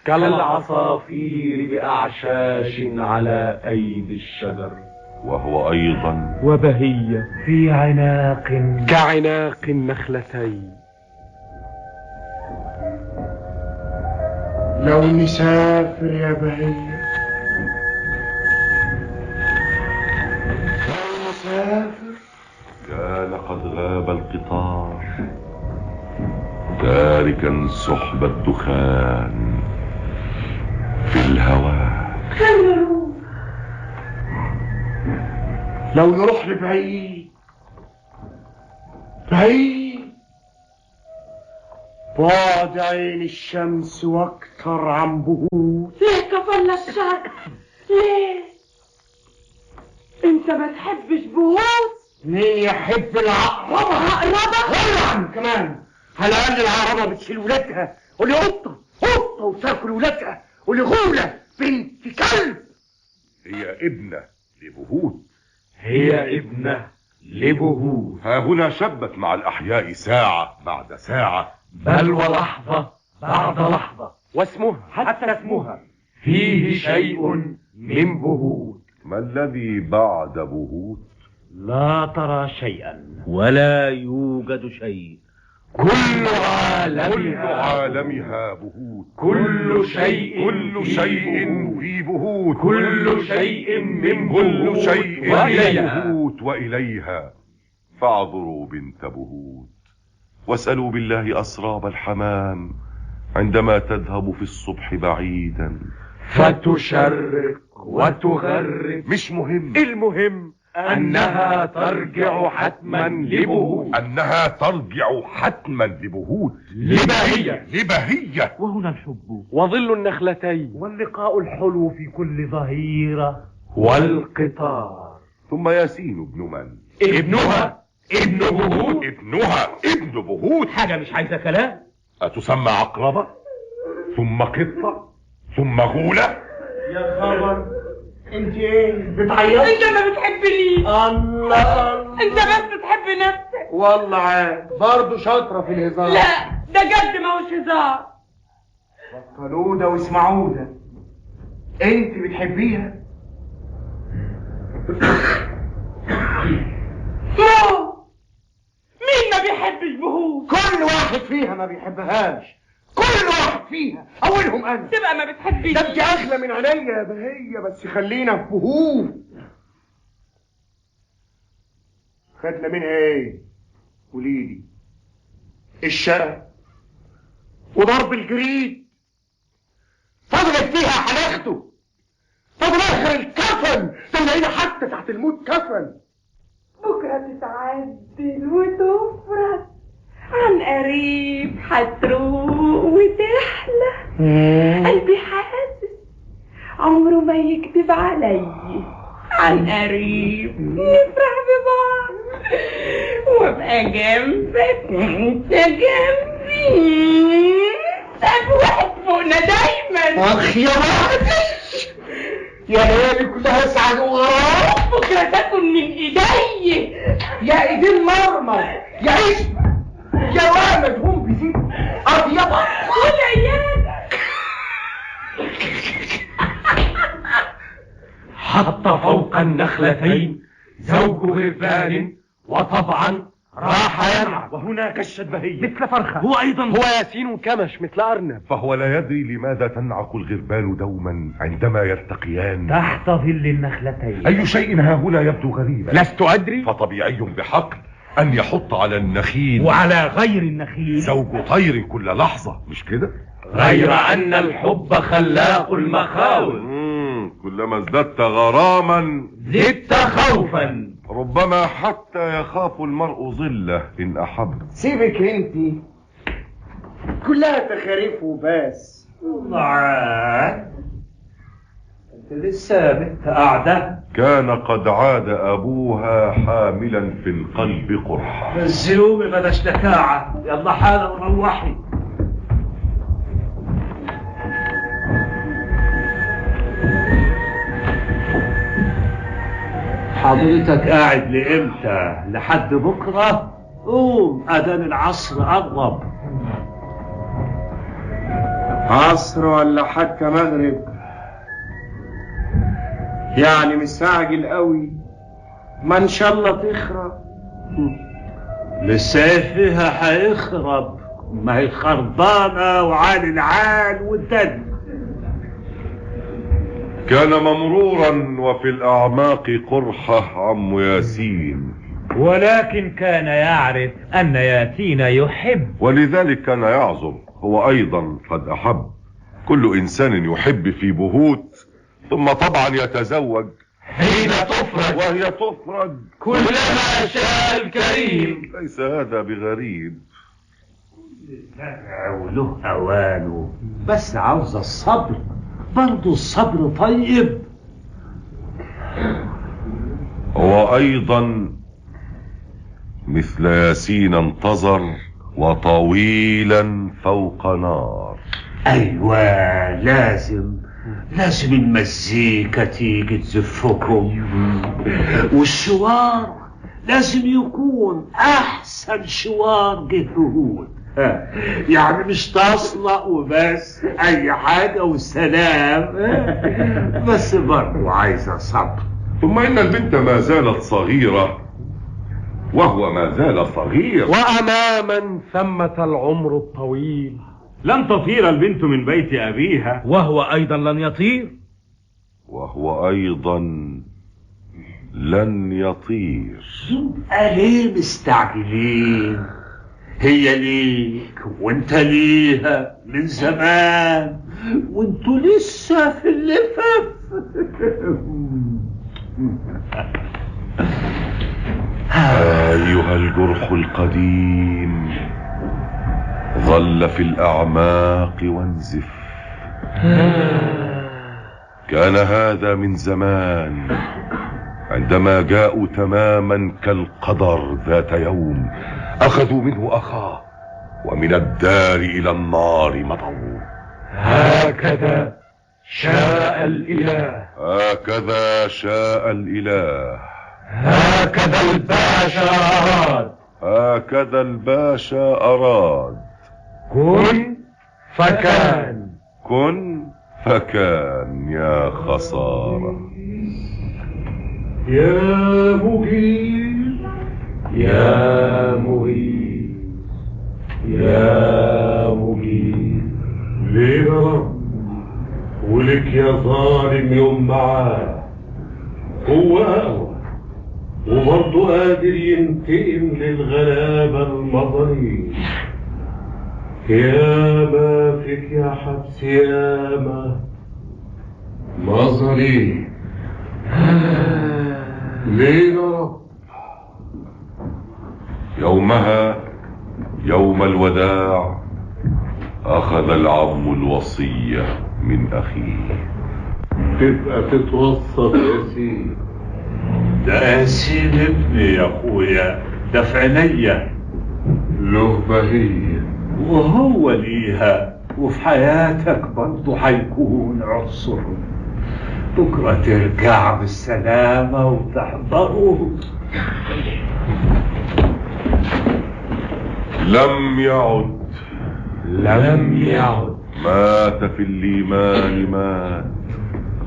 كالعصافير بأعشاش على أيدي الشجر. وهو أيضا وبهية في عناق كعناق النخلتين. لو نسافر يا بهية، لو نسافر. كان قد غاب القطار تاركا سحب الدخان في الهواء. لو نروح لبعيد بعد عين الشمس واكتر عن بهود. ليه كفلنا الشر؟ ليه؟ انت ما تحبش بهود؟ مين يحب العقربة؟ طبعا كمان. على الأقل العقربة بتشيل ولادها، واللي قطة وتاكل ولادها، واللي غولة بنت كلب. هي ابنة لبهود، هي ابنة لبهوت. ها هنا شبت مع الأحياء ساعة بعد ساعة، بل ولحظة بعد لحظة، واسمها حتى اسمها فيه شيء من بهوت. ما الذي بعد بهوت؟ لا ترى شيئا ولا يوجد شيء، كل عالمها بهوت، كل شيء في بهوت، كل شيء من كل شيء وإليها. بهوت وإليها. فاعذروا بنت بهوت، واسألوا بالله أسراب الحمام عندما تذهب في الصبح بعيدا فتشرق وتغرب. مش مهم، المهم أنها ترجع حتما لبهوت. أنها ترجع حتما لبهوت، لبهية. وهنا الحب وظل النخلتين واللقاء الحلو في كل ظهيرة والقطار. ثم ياسين ابن من؟ ابنها ابن بهوت. ابن بهوت. حاجة مش عايزة كلام. أتسمى عقربة ثم قطة ثم غولة؟ يا خبر، انت ايه بتعيط؟ انت ما بتحبنيش. الله، انت بس بتحب نفسك. والله عاد برضه شاطرة في الهزار. لا ده جد ما هوش هزار. بطلوا ده واسمعوا ده، انت بتحبيها؟ مين ما بيحبش بهوت؟ كل واحد فيها ما بيحبهاش، كل واحد فيها، اولهم انا. تبقى ما بتحبيش. ده انت اغلى من عينيا يا بهية، بس خلينا في بهوت. خدنا منها ايه؟ قوليلي. الشقة وضرب الجريد، فضلت فيها هناخده. طب اخر الكفن تلاقينا حتى تحت الموت كفن. بكرة تتعدل وتفرج، عن قريب هتروق وتحلى. قلبي حاسس عمره ما يكذب علي، عن قريب نفرح ببعض وابقى جنبك وانت جنبي. طب واحد فوقنا دايما. اخ يا وحدي، يا ليالي كلها سعد وغرام. بكرة تاكل من ايدي، يا ايدين مرمر، يا عيش يا وامد هم بزيد ابيض والعيال. حط فوق النخلتين زوج غربان، وطبعا راح يلعب. وهنا كشت بهية مثل فرخة. هو أيضا هو ياسين كمش مثل أرنب. فهو لا يدري لماذا تنعق الغربان دوما عندما يلتقيان تحت ظل النخلتين. أي شيء ها هنا يبدو غريبا. لست أدري. فطبيعي بحقل أن يحط على النخيل وعلى غير النخيل زوج طير كل لحظة، مش كده؟ غير أن الحب خلاق المخاوف. كلما ازددت غراما زدت خوفا. ربما حتى يخاف المرء ظله إن أحب. سيبك انت، كلها تخاريف وبس. عاد انت لسه بنت قاعدة. كان قد عاد أبوها حاملا في القلب قرحة. نزلومي بلاش لكاعة، يلا حالا روحي. حضرتك قاعد لإمتى؟ لحد بكرة؟ قوم، أذان العصر قرب. عصر ولا حتى مغرب، يعني مستعجل قوي. ما ان شاء الله تخرب. لسه فيها هيخرب، ما هي خربانة وعال العال والدن. كان ممرورا وفي الأعماق قرحة عم ياسين، ولكن كان يعرف أن ياسين يحب، ولذلك كان يعذر. هو أيضا قد أحب. كل إنسان يحب في بهوت، ثم طبعا يتزوج حين تفرج وهي تفرج كلما شاء الكريم. ليس هذا بغريب. زرع وله أوانه، بس عاوز الصبر. برضو الصبر طيب. هو أيضا مثل ياسين انتظر وطويلا فوق نار. أيوة، لازم لازم المزيكا تيجي تزفكم، والشوار لازم يكون احسن شوار جهود، يعني مش تصلق وبس اي حاجة وسلام، بس برضو عايزة صبر. ثم ان البنت ما زالت صغيرة وهو ما زال صغير، واماما ثمة العمر الطويل. لن تطير البنت من بيت ابيها، وهو ايضا لن يطير، وهو ايضا لن يطير. ليه مستعجلين؟ هي ليك وانت ليها من زمان، وانتوا لسه في اللفاف. أيها الجرح القديم ظل في الأعماق وانزف. كان هذا من زمان، عندما جاءوا تماما كالقدر ذات يوم أخذوا منه أخاه، ومن الدار إلى النار مضوا. هكذا شاء الإله، هكذا شاء الإله، هكذا الباشا أراد، هكذا الباشا أراد. كن فكان، كن فكان. يا خسارة. يا مجيب، يا مغيث، يا مجيب. ليه يا رب؟ ولك يا ظالم يوم معاه، هو أقوى وبرضه قادر ينتقم للغلابة المظالم. ياما فيك يا حبس، ياما مظالم. ليه يا رب؟ يومها يوم الوداع أخذ العم الوصية من أخيه. تبقى تتوسط يا سيدي. ده ياسين ابني يا اخويا، ده في عينيا، له بهية وهو ليها، وفي حياتك برضه هيكون عنصر. بكرة ترجع بالسلامة وتحضره. لم يعد، لم يعد، مات في الإيمان مات.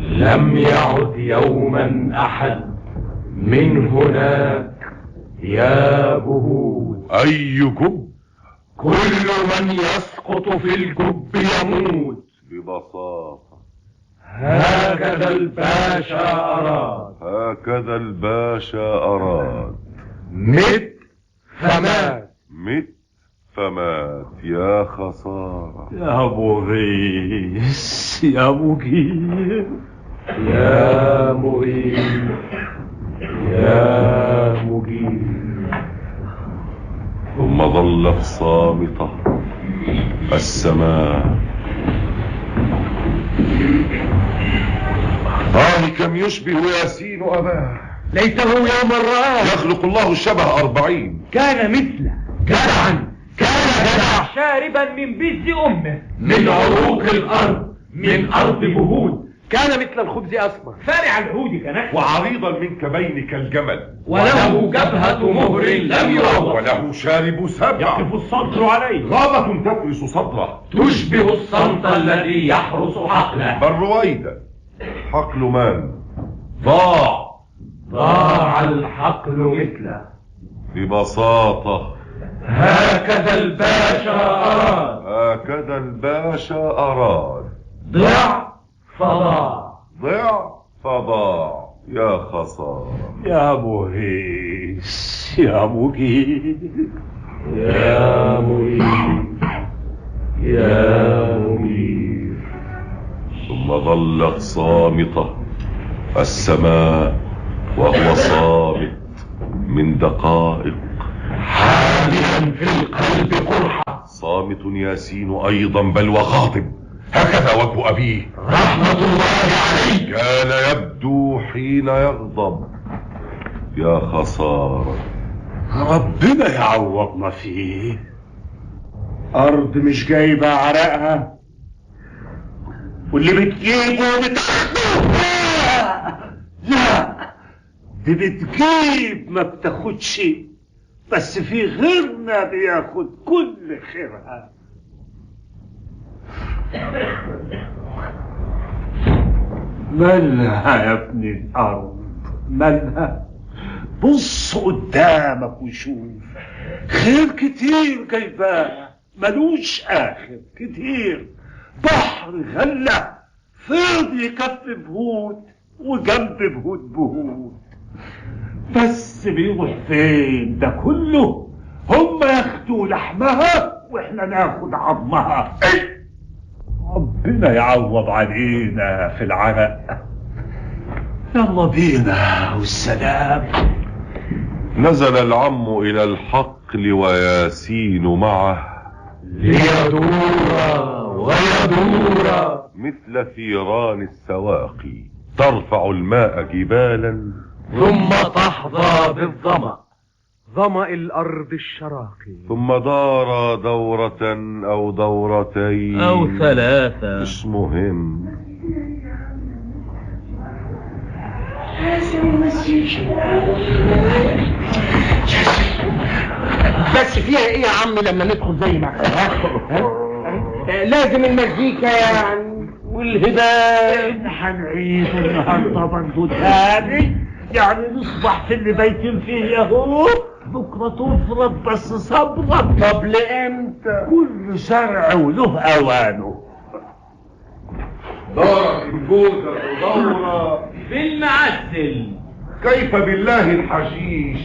لم يعد يوما أحد من هناك يا بهود. أي جب؟ كل من يسقط في الجب يموت ببساطة. هكذا الباشا أراد، هكذا الباشا أراد. مت فمات، مت فمات. يا خسارة. يا ابو غيث، يا مجيب، يا مغيث، يا مجيب. ثم ظلت صامتة السماء. كم يشبه ياسين أباه. ليته يوم الرآه. يخلق الله الشبه 40. كان مثله جدعا، كان جدع، شاربا من بز امه، من عروق الارض، من ارض بهود. كان مثل الخبز اسمر، فارع العود كنحو، وعريضا من كبين كالجمل، وله جبهة مهر لم يروى، وله شارب سبع يقف الصدر عليه، غابة تفرس صدره، تشبه الصمت الذي يحرس حقله. بل رويدا حقل من؟ ضاع الحقل مثله. ببساطة هكذا الباشا أراد، هكذا الباشا أراد. ضع فضاع، ضع فضاع. يا خسارة. يا مهيس، يا مجيب، يا مجيب، يا مجيب. ثم ظلت صامتة السماء وهو صامت من دقائق، حاملا في القلب قرحة. صامت ياسين أيضا بل وغاضب. هكذا وجه أبيه رحمة الله عليه كان يبدو حين يغضب. يا خسارة. ربنا يعوضنا فيه. أرض مش جايبة عرقها، واللي بتجيبه بتاخده. لا دي بتجيب ما بتاخدش، بس في غيرنا بياخد كل خيرها. مالها يا ابن الارض مالها؟ بص قدامك وشوف، خير كتير جايباه ملوش اخر، كتير. بحر غلة فضل يكفي بهود وجنب بهود بهود، بس بيروح فين ده كله؟ هم ياخدوا لحمها واحنا ناخد عظمها. ربنا يعوض علينا في العرق. يلا بينا والسلام. نزل العم إلى الحقل وياسين معه ليدور ويدور مثل ثيران السواقي ترفع الماء جبالا ثم تحظى بالظمأ، ظمأ الأرض الشراقي، ثم دار دورة أو دورتين أو ثلاثة، مش مهم. بس فيها ايه يا عم لما ندخل زي ما لازم المزيكا يعني والهبال هنعيد النهارده برضه تاني، يعني نصبح في اللي بايتين فيه اهو، بكره تفرض بس صبرك. طب لامتى؟ كل شرع وله اوانه. دارت الجوزة دورة بالمعسل، كيف بالله الحشيش،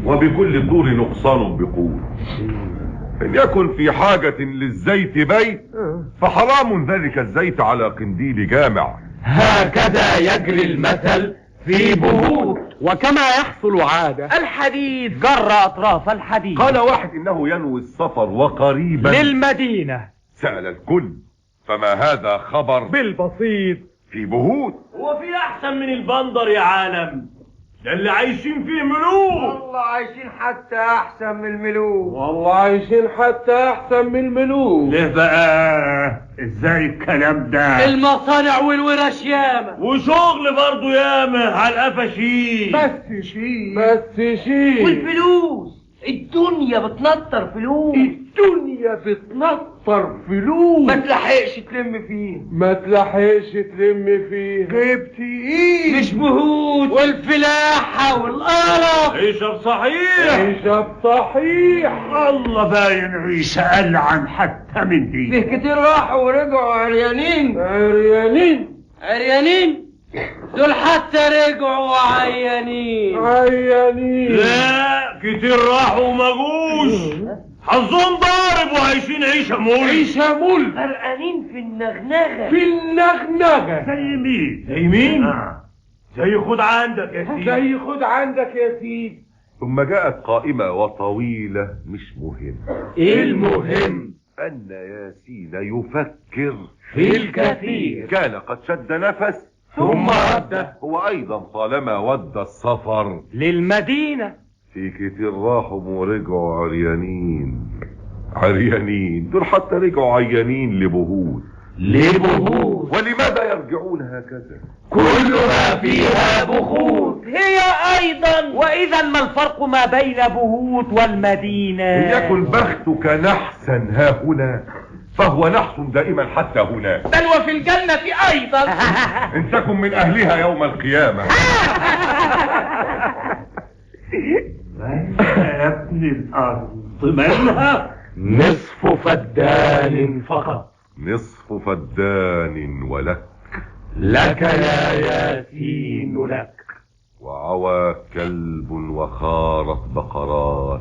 وبكل طور نقصان بقول. إن يكن في حاجة للزيت بيت فحرام ذلك الزيت على قنديل جامع. هكذا يجري المثل في بهوت، وكما يحصل عادة الحديث جر أطراف الحديث. قال واحد إنه ينوي السفر وقريبا للمدينة، سأل الكل فما هذا خبر بالبسيط في بهوت. هو في احسن من البندر يا عالم؟ ده اللي عايشين فيه ملوك. والله عايشين حتى احسن من الملوك. والله عايشين حتى احسن من الملوك. ليه بقى؟ ازاي الكلام ده؟ المصانع والورش ياما، وشغل برضو ياما على القفاشين. بس شيء والفلوس، الدنيا بتنطر فلوس، الدنيا بتنطر فلوس، ما تلحقش تلم فيه، ما تلحقش تلم فيه. جبت ايه؟ مش بهود والفلاحة والقرف. عيشة صحيح، عيشة صحيح. الله باين عيشة ألعن حتى من دي. فيه كتير راحوا ورجعوا عريانين. عريانين دول حتى رجعوا عيانين. لا كتير راحوا وما جوش، حظهم ضارب وعايشين عيشة مول. غرقانين في النغنغة. زي مين؟ زي خد عندك يا سيدي. ثم جاءت قائمة وطويلة مش مهم. إيه المهم؟ أن ياسين يفكر في الكثير. كان قد شد نفس ثم رد، هو أيضا طالما ود السفر للمدينة. في كتير راحوا ورجعوا عريانين دول حتى رجعوا عيانين لبهود. ولماذا يرجعون هكذا؟ كلها فيها بخوت. هي أيضا. وإذا ما الفرق ما بين بهوت والمدينة؟ إن يكن بختك نحسا ها هنا فهو نحس دائما حتى هنا، بل وفي الجنة أيضا. إن تكن من أهلها يوم القيامة. يا ابن الأرض مالها؟ نصف فدان فقط. نصف فدان ولك. لك يا ياسين لك. وعوى كلب وخارت بقرات،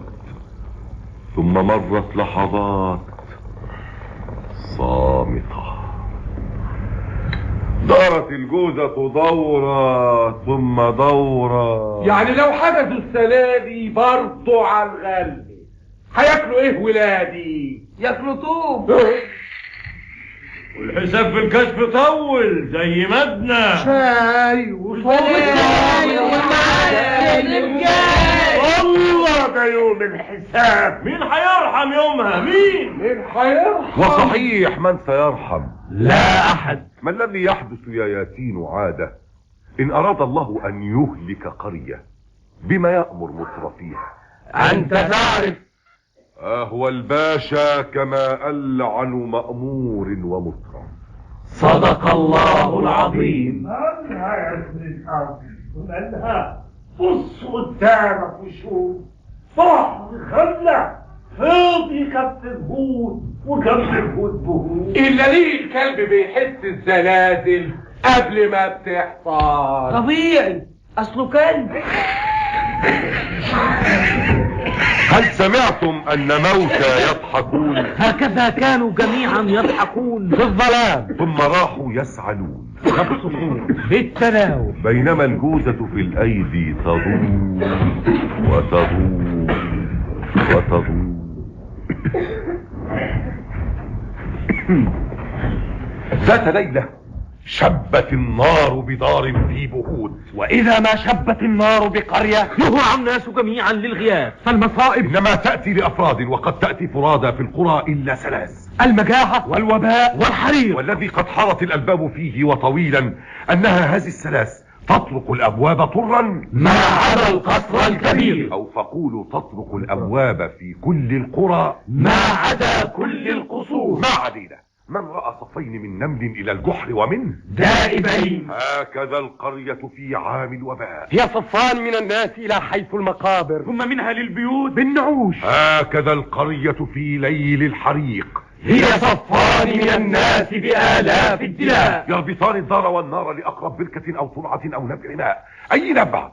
ثم مرت لحظات صامتة. دارت الجوزة دورة ثم دورة. يعني لو حدثوا السنة دي برضو على الغل هياكلوا ايه ولادي؟ ياكلوا طوب. والحساب في الكشف طول زي مدنا. شاي والله ده يوم الحساب. مين هيرحم يومها؟ مين هيرحم؟ وصحيح من سيرحم؟ لا احد. ما الذي يحدث يا ياسين عادة ان اراد الله ان يهلك قرية بما يأمر مترفيها؟ انت تعرف. هو الباشا كما ألعن مأمور ومترف. صدق الله العظيم. مالها يا ابن الارض؟ مالها؟ بص قدامك وشوف، بحر خلع فاضي كف الهود وكف الهود بهود. إلا ليه الكلب بيحس الزلازل قبل ما بتحصل؟ طبيعي، أصله كلب. هل سمعتم أن موتى يضحكون؟ هكذا كانوا جميعا يضحكون في الظلام، ثم راحوا يسعلون يبصقون بالتناوب، بينما الجوزة في الأيدي تضوم وتضوم وتضوم. ذات ليلة شبت النار بدار في بهود، وإذا ما شبت النار بقرية يهرع الناس جميعا للغياث. فالمصائب إنما تأتي لأفراد وقد تأتي فرادى في القرى إلا ثلاث: المجاعة والوباء والحريق. والذي قد حارت الألباب فيه وطويلا أنها هذه الثلاث تطرق الأبواب طرا ما عدا القصر الكبير، أو فقولوا تطرق الأبواب في كل القرى ما عدا كل القصور. ما علينا. من رأى صفين من نمل إلى الجحر ومنه دائبين. هكذا القرية في عام الوباء، هي صفان من الناس إلى حيث المقابر، ثم منها للبيوت بالنعوش. هكذا القرية في ليل الحريق، هي صفان من الناس بآلاف الدلاء، يربطان الدار والنار لأقرب بركة أو طلعة أو نبع ماء. أي نبع؟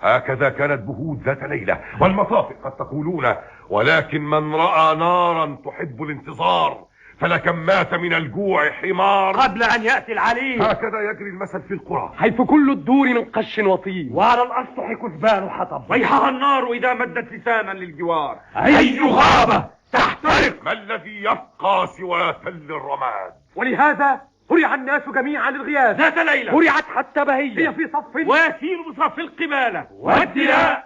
هكذا كانت بهود ذات ليلة. والمطافئ قد تقولون، ولكن من رأى نارا تحب الانتظار فلكم مات من الجوع حمار قبل أن يأتي العليم. هكذا يجري المثل في القرى، حيث كل الدور من قش وطين، وعلى الأسطح كثبان حطب. ويحها النار إذا مدت لسانا للجوار. أي غابة تحترق. ما الذي يبقى سوى تل الرماد؟ ولهذا هرع الناس جميعا للغياث. ذات ليلة هرعت حتى بهية، هي في صف ويسير بصف القبالة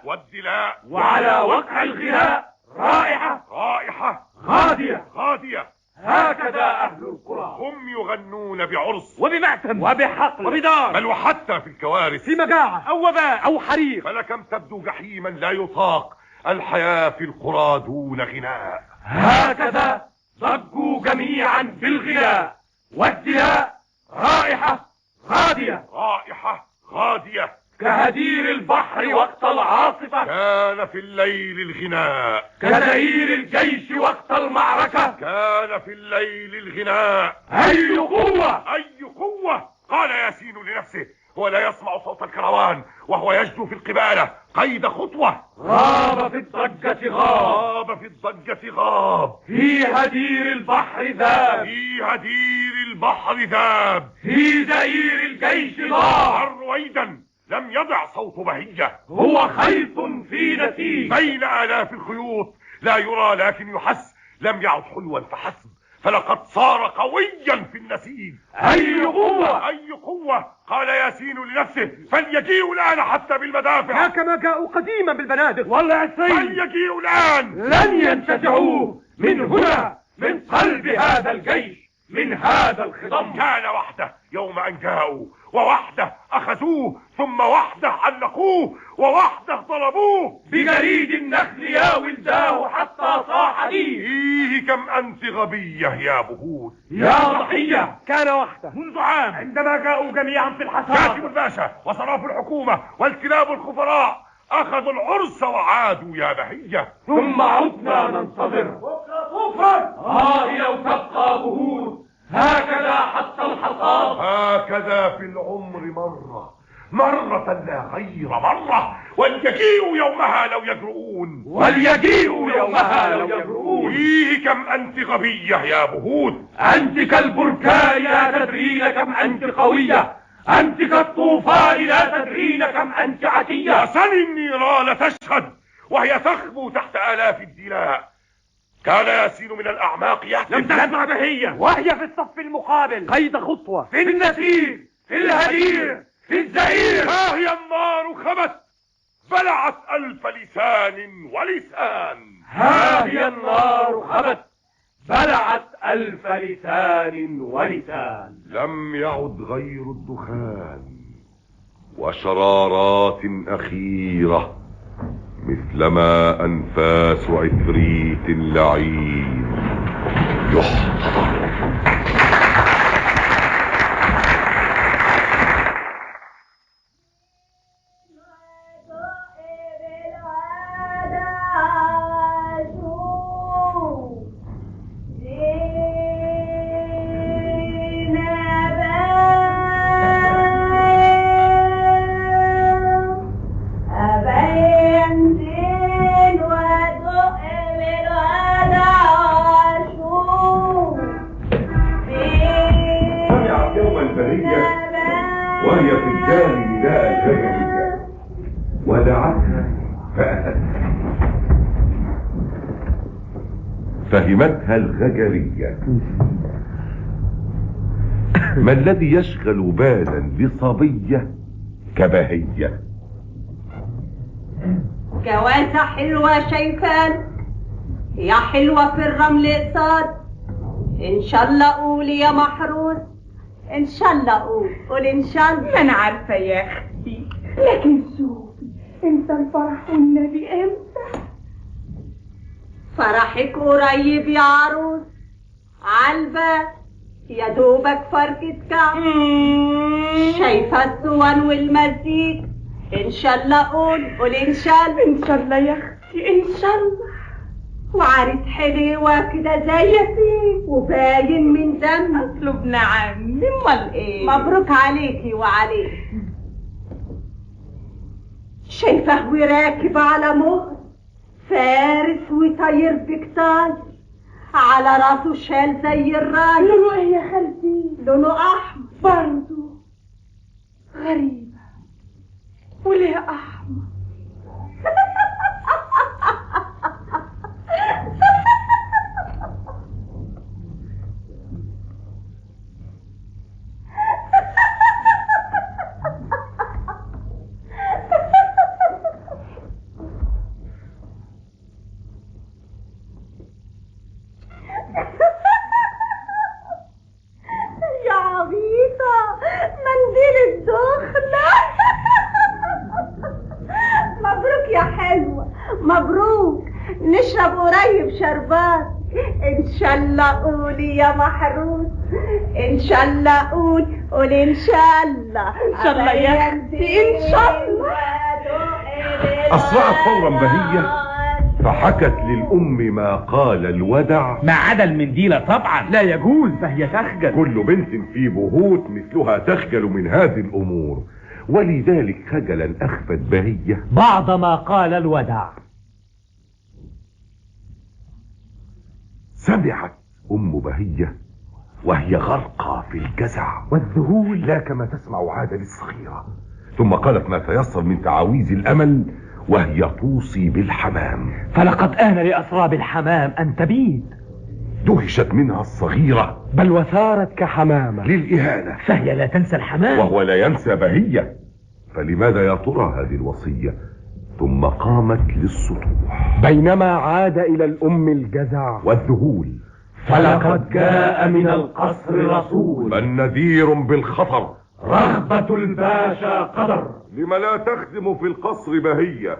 والدلاء وعلى وقع الغلاء رائحة غادية هكذا أهل القرى هم يغنون بعرس وبمعتم وبحقل وبدار، بل وحتى في الكوارث، في مجاعة أو وباء أو حريق. فلكم تبدو جحيما لا يطاق الحياة في القرى دون غناء. هكذا ضجوا جميعا في الغلاء والدلاء رائحة غادية كهدير البحر وقت العاصفة، كان في الليل الغناء كزئير الجيش وقت المعركة، كان في الليل الغناء. أي قوة قال ياسين لنفسه ولا يسمع صوت الكروان وهو يجدو في القبالة قيد خطوة. غاب في الضجة غاب في هدير البحر ذاب في زئير الجيش ضاع. رويدا لم يضع صوت بهية، هو خيط في نسيج بين آلاف الخيوط لا يرى لكن يحس، لم يعد حلوا فحسب فلقد صار قويا في النسيج. أي قوة قال ياسين لنفسه فليجيئوا الآن حتى بالمدافع، كما جاءوا قديما بالبنادق والعصي، فليجيئوا الآن لن ينتزعوه من هنا، من قلب هذا الجيش، من هذا الخضم. كان وحده يوم أن جاءوا، ووحده أخذوه، ثم وحده علقوه، ووحده ضربوه بجريد النخل يا ولداه حتى صاح لي. كم أنت غبية يا بهود يا ضحية. كان وحده منذ عام عندما جاءوا جميعا في الحصار، كاتب الباشا وصراف الحكومة والكلاب الخفراء أخذوا العرس وعادوا يا بهية. ثم عدنا ننتظر. لو تبقى بهود هكذا حتى الحصاد. هكذا في العمر مرة لا غير مرة، وليجيئوا يومها لو يجرؤون. فيه كم أنت غبية يا بهود. أنت كالبركان لا تدرين كم أنت قوية، أنت كالطوفان لا تدرين كم أنت عتية. وسل النيران تشهد وهي تخبو تحت آلاف الدلاء. كان ياسين من الأعماق يهتف. لم تسمع بهية وهي في الصف المقابل قيد خطوة، في النسيج، في الهدير، في الزئير. ها هي النار خبت بلعت 1000 لسان ولسان. ها هي النار خبت بلعت 1000 لسان ولسان. لم يعد غير الدخان وشرارات أخيرة مثلما أنفاس عفريت لعين يحتضر. وهي في الجانب نداء الغجرية ودعتها فأتت. فهمتها الغجرية ما الذي يشغل بالا بصبية كبهية. جوازة حلوة شايفان يا حلوة في الرمل قصاد. ان شاء الله قولي يا محروس ان شاء الله قول ان شاء الله. ما انا عارفه يا اختي، لكن شوفي امتى الفرح والنبي امتى؟ فرحك قريب يا عروس عالباب يا دوبك فركة كعب. شايفه الصوان والمزيك ان شاء الله قول ان شاء الله. ان شاء الله يا اختي ان شاء الله. وعريس حلوة كده زيتي وباين من دم اصله ابن عمي. امال ايه؟ مبروك عليكي وعليك. شايفه وراكب على مهر فارس وطير بكتار على راسه شال زي الراي. لونه ايه يا خالتي؟ لونه احمر برضه. غريبة وليه احمر؟ يا عبيطة منديل الدخلة. مبروك يا حلوة مبروك. نشرب قريب شربات ان شاء الله. قولي يا محروس ان شاء الله قول ان شاء الله. ان شاء الله يا اختي ان شاء الله. أسرعت فورا بهية فحكت للأم ما قال الودع ما عدا المنديلة طبعا لا يجوز فهي تخجل. كل بنت في بهوت مثلها تخجل من هذه الأمور، ولذلك خجلا أخفت بهية بعض ما قال الودع. سمعت أم بهية وهي غرقى في الجزع والذهول لا كما تسمع عادة للصغيرة، ثم قالت ما تيسر من تعاويذ الأمل وهي توصي بالحمام. فلقد آن لأسراب الحمام أن تبيد. دهشت منها الصغيرة بل وثارت كحمامة للإهانة، فهي لا تنسى الحمام وهو لا ينسى بهية. فلماذا يا ترى هذه الوصية؟ ثم قامت للسطوح بينما عاد إلى الأم الجزع والذهول. فلقد جاء من القصر رسول بل نذير بالخطر. رغبة الباشا قدر. لم لا تخدم في القصر بهية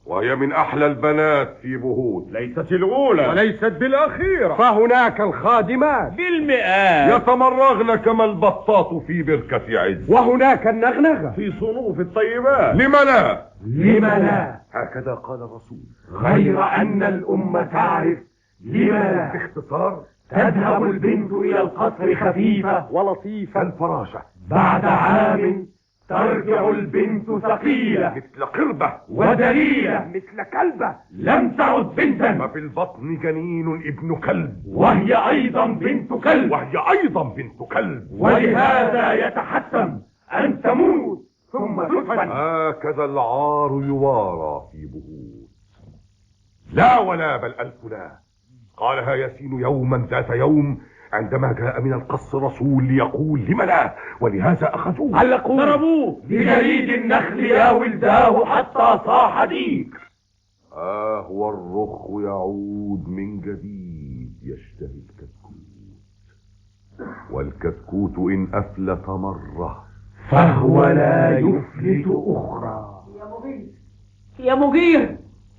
وهي من أحلى البنات في بهود؟ ليست الأولى وليست بالأخيرة، فهناك الخادمات بالمئات يتمرغن كما البطاط في بركة عز، وهناك النغنغة في صنوف الطيبات. لم لا؟ لم لا؟ هكذا قال الرسول. غير أن الأمة تعرف لم لا. باختصار تذهب البنت إلى القصر خفيفة ولطيفة الفراشة، بعد عام ترجع البنت ثقيلة مثل قربة ودليلة مثل كلبة لم تعد بنتا، ففي البطن جنين ابن كلب، وهي أيضا بنت كلب، ولهذا يتحتم أن تموت ثم تدفن. هكذا العار يوارى في بهود. لا ولا بل ألف لا. قالها ياسين يوما ذات يوم عندما جاء من القصر رسول ليقول لم لا، ولهذا أخذوه علقوه ضربوه بجريد النخل يا ولداه حتى صاح ديك. هو الرخ يعود من جديد يشتهي الكتكوت، والكتكوت إن أفلت مرة فهو لا يفلت أخرى. يا مجير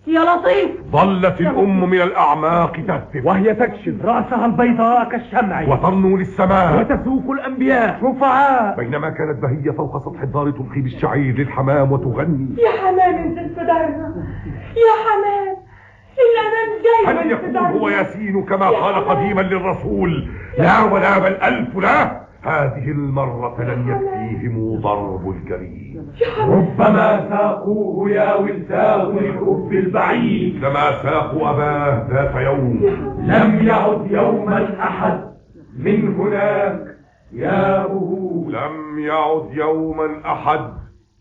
يا لطيف. ظلت الأم من الأعماق تهتف وهي تكشف رأسها البيضاء كالشمع وترنو للسماء وتسوق الأنبياء رفعاء، بينما كانت بهية فوق سطح الدار تلقي بالشعير للحمام وتغني. يا حمام انزل في دارنا يا حمام، الأمان جاي. هل يكون هو ياسين كما قال قديما للرسول؟ لا ولا بل ألف لا، هذه المرة لن يكفيهم ضرب الجريد. ربما ساقوه يا ولداه للكف البعيد، كما ساقوا أباه ذات يوم. لم يعد يوما أحد من هناك يا بهوت. لم يعد يوما أحد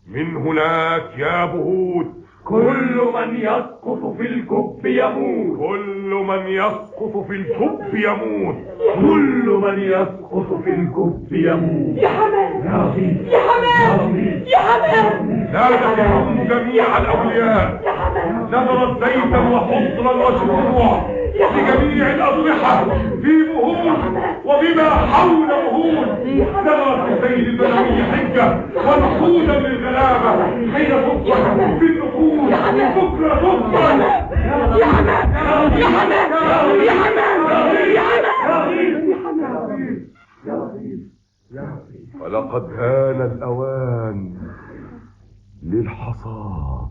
من هناك يا بهوت. كل من يسقط في الكب يموت. كل من يسقط في الكب يموت. كل من يسقط في الكب يموت. يا حمام يا لطيف يا حمام يا حمام. نادتهم جميع الأولياء، نظرت زيتا وحصرا وشروع لجميع الأضرحة في بهوت وبما حول بهوت. نظرت سيد البدوي حجة ونحودا للغلابة حين تفكر في النفوس بكرة تفكر. يا حمام يا حمام يا حمام يا حمام. ولقد آن الأوان للحصاد.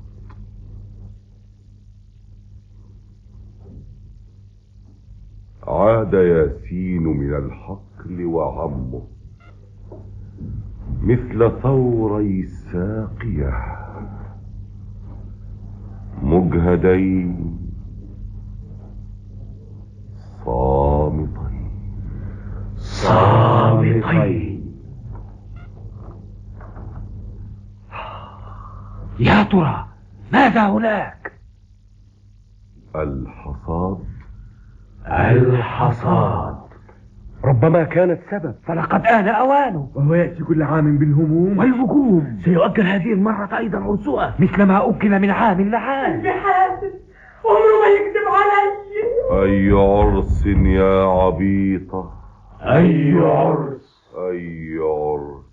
عاد ياسين من الحقل وعمه مثل ثوري الساقية مجهدين صامتين. يا ترى ماذا هناك؟ الحصاد ربما كانت سبب، فلقد آن أوانه. وهو يأتي كل عام بالهموم والهجوم. سيؤجل هذه المرة أيضا عرسها مثل ما أجل من عام لعام. بحاسب عمره ما يكذب علي. أي عرس يا عبيطة، أي عرس، أي عرس.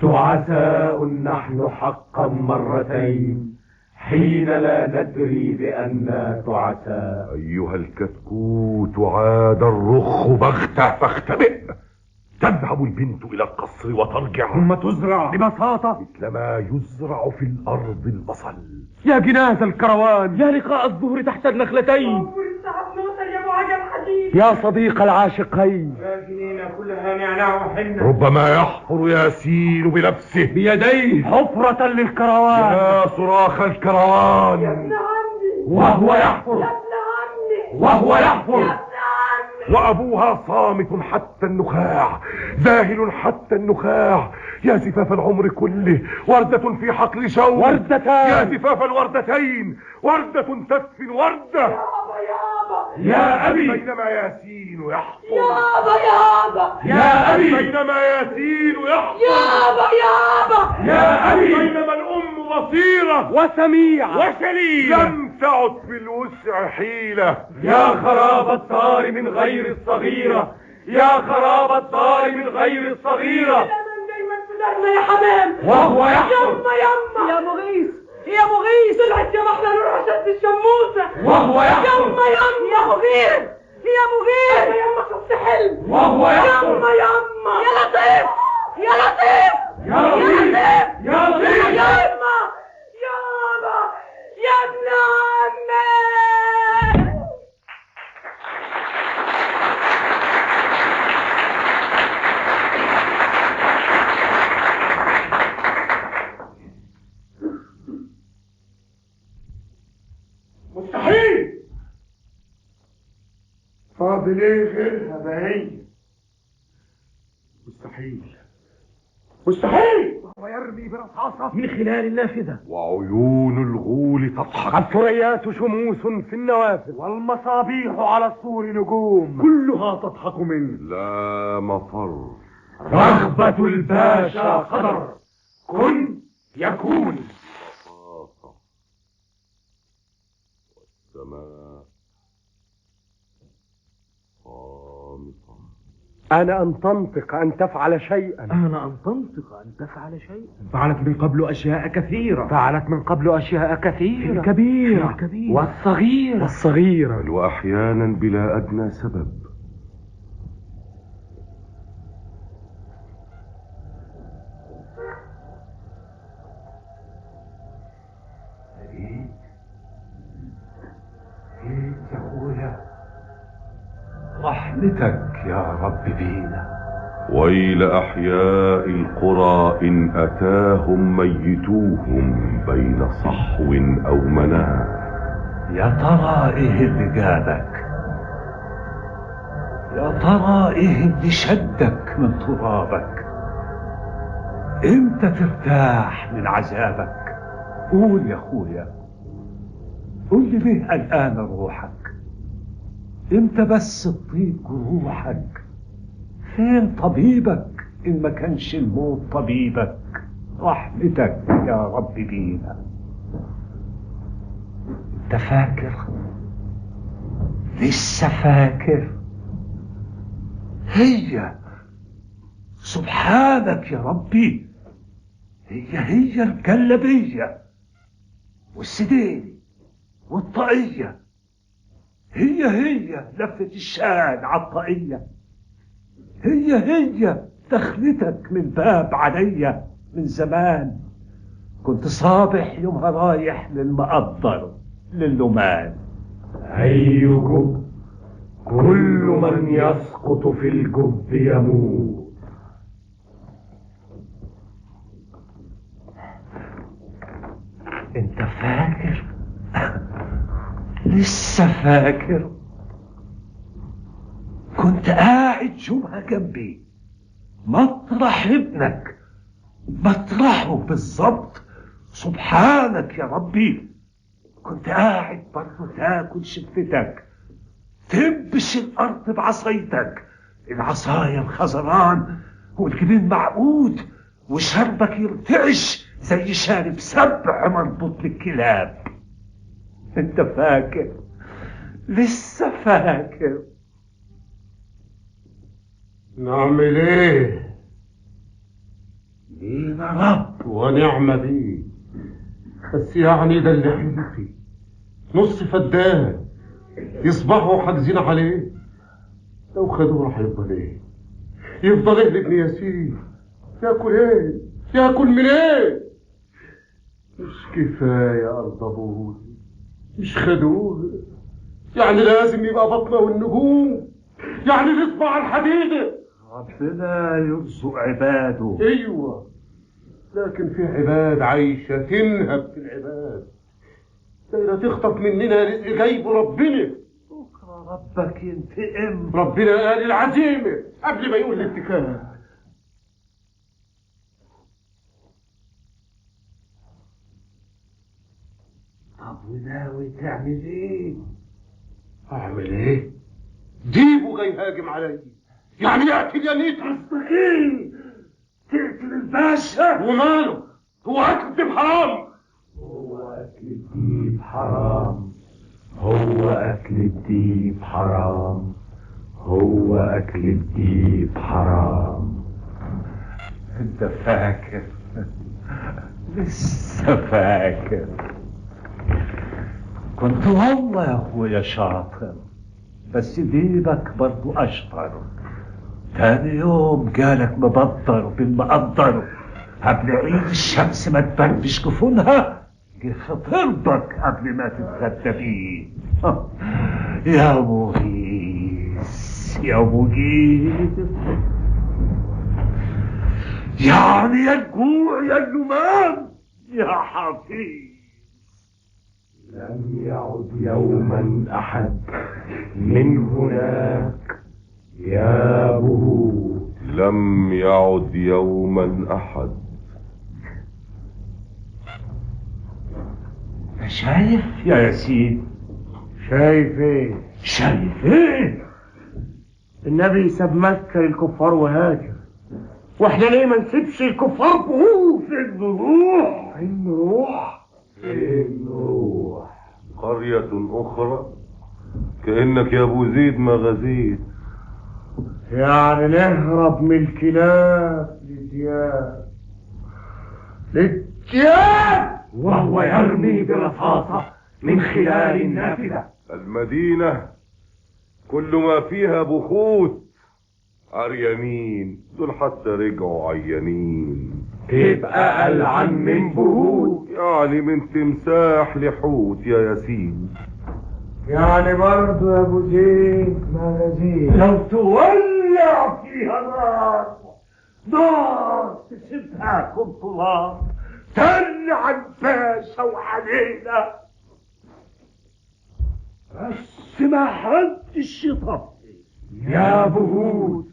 تعساء نحن حقا مرتين حين لا ندري بأننا تعساء. أيها الكتكوت عاد الرخ بغتة فاختبئ. تذهب البنت إلى القصر وترجع ثم تزرع ببساطة مثلما يزرع في الأرض البصل. يا جناز الكروان، يا لقاء الظهر تحت النخلتين، يا صديق العاشقين، يا جنينة كلها نعناع وحنة. ربما يحفر ياسين بنفسه بيديه حفرة للكروان. يا صراخ الكروان. يا ابن عمي وهو يحفر، يا ابن عمي وهو يحفر. وأبوها صامت حتى النخاع، ذاهل حتى النخاع. يا زفاف العمر كله، وردة في حقل شوق. وردتان. يا زفاف الوردتين، وردة تدفي الوردة. يا أبي بينما ياسين يحفر. يا أبي بينما ياسين يحفر. يا أبي بينما الأم بصيرة وسميع وشليلة لم تعد في الوسع حيلة. يا خراب الدار من غير الصغيرة، يا خراب الدار من غير الصغيرة. يا حمام وهو يحفر. يما يا مغيث يا مغيث، طلعت يا محلى نور عشان الشموسة. وهو يحفر. يما يا مغيث يا مغيث. يما شفت حلم. وهو يحفر. يما يا لطيف يا لطيف يا لطيف يا لطيف. يما يابا يا ابن عمي. مستحيل. فاضل ايه غيرها بهي؟ مستحيل مستحيل. ويرمي برصاصة من خلال النافذة، وعيون الغول تضحك، الثريات شموس في النوافذ، والمصابيح على السور نجوم، كلها تضحك منه. لا مفر. رغبة الباشا قدر، كن يكون. والسماء خامصة. أنا أن تنطق أن تفعل شيئا. أنا أن تنطق أن تفعل شيئا. فعلت من قبل أشياء كثيرة. فعلت من قبل أشياء كثيرة. الكبيرة والصغيرة. بل وأحيانا بلا أدنى سبب. يا أخويا، رحمتك يا رب بينا. ويل أحياء القرى إن أتاهم ميتوهم بين صحو أو منام. يا ترى إيه اللي جابك؟ يا ترى إيه اللي شدك من ترابك؟ إمتى ترتاح من عذابك؟ قول يا أخويا، قول لي ليه قلقان روحك؟ إمتى بس تطيب جروحك؟ فين طبيبك إن ما كانش الموت طبيبك؟ رحمتك يا رب بينا. انت فاكر؟ لسه فاكر؟ هي سبحانك يا ربي، هي الجلبية والسديني والطاقية، هي لفة الشان عالطاقية، هي دخلتك من باب عليا من زمان. كنت صابح يومها رايح للمقدر لللمان. أي جب، كل من يسقط في الجب يموت. انت فاكر؟ لسه فاكر؟ كنت قاعد يومها جنبي مطرح ابنك، مطرحه بالظبط. سبحانك يا ربي، كنت قاعد برضه تاكل شفتك، تنبش الارض بعصايتك، العصاية الخزران والجبين معقود، وشربك يرتعش زي شارب سبع مربوط بالكلاب. انت فاكر؟ لسه فاكر؟ نعمل ايه؟ لينا رب ونعم بيه، بس يعني ده اللي حلفي نص فدان يصبحوا حاجزين عليه. لو خدوه راح يفضل ايه؟ يفضل ايه لابن ياسين؟ ياكل ايه؟ ياكل من ايه؟ مش كفايه ارض ابوه؟ مش خدوه؟ يعني لازم يبقى بطنه والنجوم، يعني نصبع على الحديده. ربنا يرزق عباده. ايوه، لكن في عباد عايشه تنهب في العباد، دايره تخطف مننا رزق جايبه ربنا. بكره ربك ينتقم. ربنا قال العزيمه قبل ما يقول الاتكال. طب وناوي تعمل ايه؟ اعمل ايه؟ ديبه جاي هاجم عليا، يعني يقتل يا نيت. قصدك ايه؟ تقتل الباشا؟ وماله؟ هو اكل الديب حرام؟ هو اكل الديب حرام، هو اكل الديب حرام، هو اكل الديب حرام. انت فاكر؟ لسه فاكر؟ كنت والله يا اخويا شاطر، بس ديبك برضو اشطر. تاني يوم جالك مبطر بالمقدر، قبل عيد الشمس ما تبربش جفونها جه خطربك قبل ما تتغدى بيه. يا مغيث يا مغيث، يعني يا الجوع يا النمان يا حفيظ. لم يعد يوما أحد من هناك يا بهوت. لم يعد يوما أحد شايف يا ياسين؟ شايف ايه؟ شايف ايه؟ النبي ساب مكة للكفار وهاجر، واحنا ليه ما نسيبش الكفار بهوش؟ فين نروح؟ قرية أخرى كأنك يا أبو زيد ما غزيت. يعني نهرب من الكلاب للدياب وهو يرمي برصاصة من خلال النافذة. المدينة كل ما فيها بخوت عريانين، دول حتى رجعوا عيانين. تبقى ألعن من بهوت، يعني من تمساح لحوت يا ياسين. يعني برضو يا ابو زيد ما غزيت. لو تولع فيها نار تسيبها كنطلار ترجع الباسة وعلينا، بس ما حدش يطفي. يا بهوت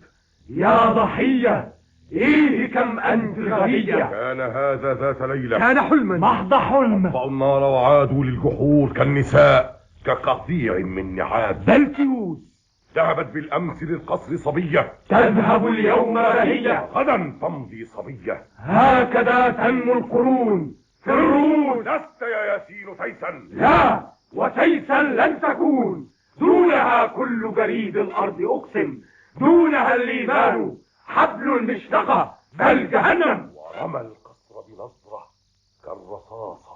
يا ضحية، ايه كم انت غبية. كان هذا ذات ليلة، كان حلما محض حلم. أطفأوا النار وعادوا للجحور كالنساء، كقطيع من نعاد. بل كيوس ذهبت بالأمس للقصر صبية، تذهب اليوم بهية، غدا تمضي صبية. هكذا تنمو القرون في الرون. لست يا ياسين تيسا، لا، وتيسا لن تكون. دونها كل جريد الأرض أقسم، دونها الإيمان حبل المشنقة بل جهنم. ورمى القصر بنظرة كالرصاصة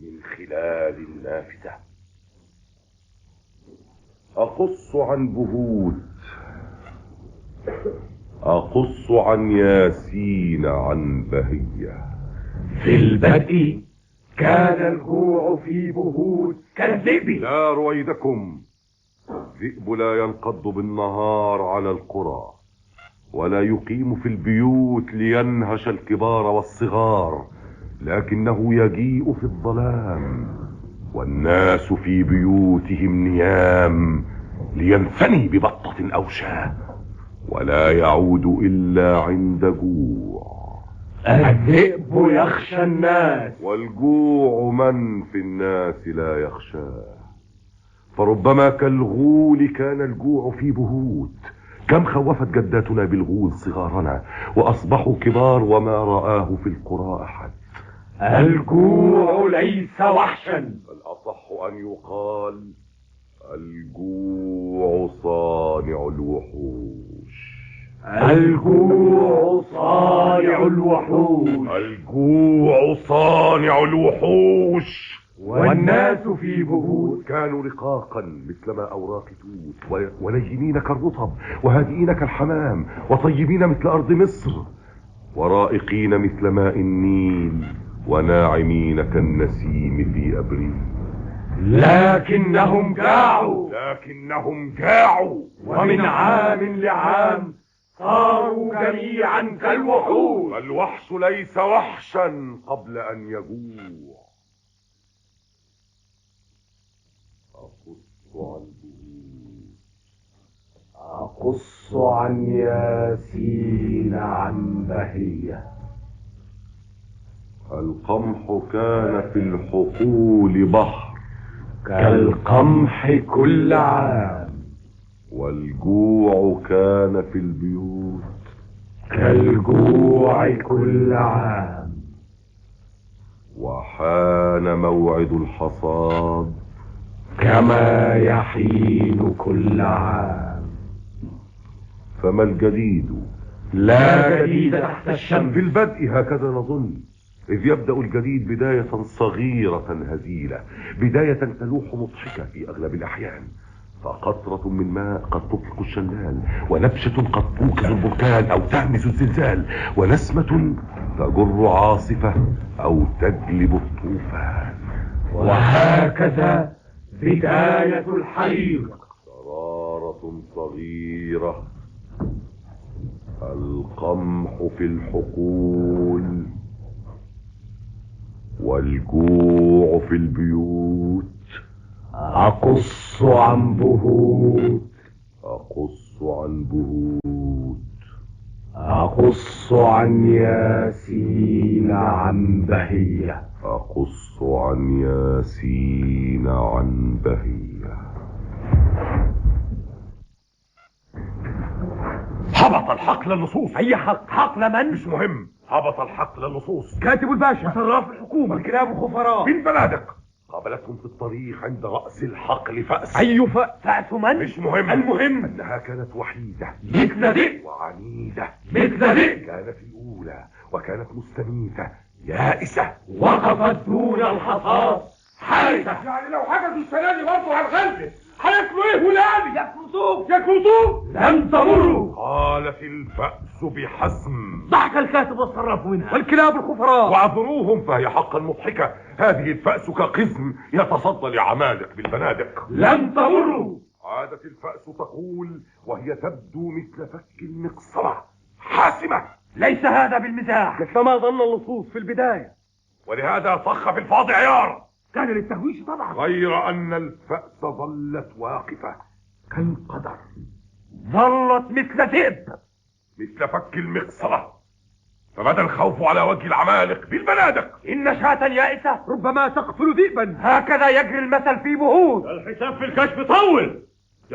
من خلال النافذة. أقص عن بهوت، أقص عن ياسين، عن بهية. في البدء كان الجوع في بهوت كالذئب. لا رويدكم، الذئب لا ينقض بالنهار على القرى، ولا يقيم في البيوت لينهش الكبار والصغار، لكنه يجيء في الظلام والناس في بيوتهم نيام، لينفني ببطة أو شاة، ولا يعود إلا عند جوع. الذئب يخشى الناس، والجوع من في الناس لا يخشاه. فربما كالغول كان الجوع في بهوت. كم خوفت جداتنا بالغول صغارنا، وأصبحوا كبار وما رآه في القرى أحد. الجوع ليس وحشا، الأصح أن يقال الجوع صانع الوحوش. الجوع صانع الوحوش، الجوع صانع الوحوش. والناس في بهوت كانوا رقاقا مثلما أوراق توت، ولينين كالرطب، وهادئين كالحمام، وطيبين مثل أرض مصر، ورائقين مثل ماء النيل، وناعمين كالنسيم في أبريل. لكنهم جاعوا، ومن عام لعام صاروا جميعا كالوحوش. الوحش ليس وحشا قبل أن يجوع. أقص عن ياسين، عن بهية. القمح كان في الحقول بحر، كالقمح كل عام. والجوع كان في البيوت، كالجوع كل عام. وحان موعد الحصاد، كما يحين كل عام. فما الجديد؟ لا جديد تحت الشمس. في البدء هكذا نظن، إذ يبدأ الجديد بداية صغيرة هزيلة، بداية تلوح مضحكة في أغلب الأحيان، فقطرة من ماء قد تطلق الشلال، ونبشة قد توقظ البركان أو تهمس الزلزال، ونسمة تجر عاصفة أو تجلب الطوفان. وهكذا بداية الحريق. شرارة صغيرة، القمح في الحقول، والجوع في البيوت. أقص عن بهوت، أقص عن بهوت. أقص عن ياسين، عن بهية. أقص عن ياسين عن بهية. هبط الحقل اللصوص. اي حقل من؟ مش مهم. هبط الحقل اللصوص. كاتب الباشا، صراف الحكومة، الكلاب الخفراء، بالبنادق. قابلتهم في الطريق عند رأس الحقل فأس. أي فأس من؟ مش مهم. المهم أنها كانت وحيدة مثل ذئب وعنيدة مثل ذئب. كانت الأولى وكانت مستميتة يائسة، وقفت دون الحصاد حارسة. يعني لو حجزوا السنة دي برضه هنغلب، هياكلوا ايه ولادي؟ ياكلوا طوب. لم تمروا. قالت الفأس بحزم. ضحك الكاتب والصراف منها والكلاب الخفراء. واعذروهم فهي حقا مضحكة. هذه الفأس كقزم يتصدى لعمالق بالبنادق. لم تمروا. عادت الفأس تقول وهي تبدو مثل فك المقصرة حاسمة. ليس هذا بالمزاح مثل ما ظن اللصوص في البداية، ولهذا طخ في الفاضي عيار. كان للتهويش طبعا، غير أن الفأس ظلت واقفة كالقدر، ظلت مثل ذئب مثل فك المقصرة. فبدا الخوف على وجه العمالق بالبنادق. إن شاة يائسة ربما تقتل ذئبا، هكذا يجري المثل في بهود. الحساب في الكشف طول.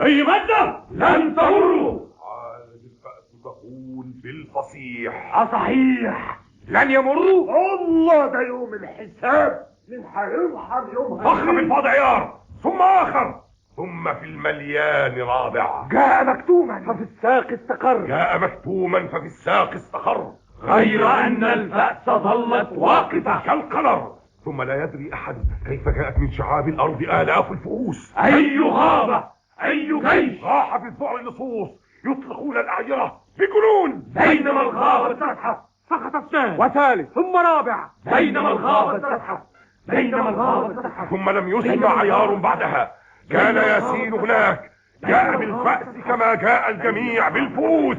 أي مادة؟ لن تمروا. عادت الفأس تقول بالفصيح. صحيح لن يمروا. الله ده يوم الحساب، من هيظهر يومها. طخ في الفاضي عيار، ثم آخر، ثم في المليان رابع. جاء مكتوما ففي الساق استقر. جاء مكتوما ففي الساق استقر. غير أن الفأس ظلت واقفة كالقمر. ثم لا يدري أحد كيف جاءت من شعاب الأرض آلاف الفؤوس. أي غابة، أي جيش. راح بالذعر اللصوص يطلقون الأعيرة بجنون. بينما الغابة تزحف سقط اثنان وثالث ثم رابع. بينما الغابة تزحف، بينما الغابة تزحف. ثم لم يسمع عيار بعدها. كان ياسين هناك، جاء بالفأس كما جاء الجميع بالفؤوس.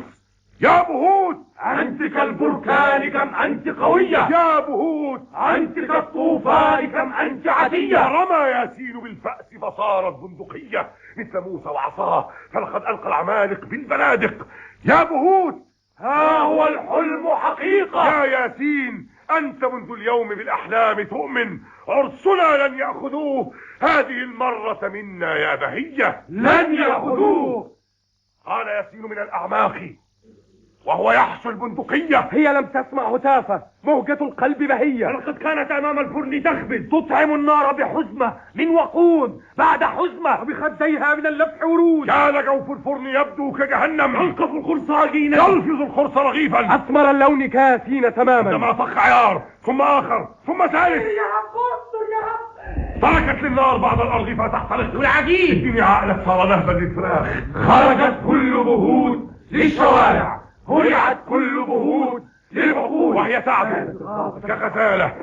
يا بهود أنت كالبركان كم أنت قوية. يا بهود أنت كالطوفان كم أنت عتية. رمى ياسين بالفأس فصارت بندقية مثل موسى وعصاه، فلقد ألقى العمالق بالبنادق. يا بهود ها هو الحلم حقيقة. يا ياسين أنت منذ اليوم بالأحلام تؤمن. عرسنا لن يأخذوه هذه المرة منا يا بهية. لن يأخذوه. قال ياسين من الأعماق وهو يحصل البندقية. هي لم تسمع هتافة موجة القلب بهية. لقد كانت أمام الفرن تخبز، تطعم النار بحزمة من وقود بعد حزمة، وبخديها من اللفح ورود. كان جوف الفرن يبدو كجهنم، يلقف الخرص عجينا، يلفظ الخرص رغيفا، أسمر اللون كاسين تماما. عندما طخ عيار، ثم آخر، ثم ثالث. يا رب استر يا رب. تركت للنار بعض الأرغفة تحترق. والعجيب الدنيا عقلت صار نهبا للفراخ. خرجت كل بهود للشوارع، هرعت كل بهود للعقول، وهي تعدو كغزالة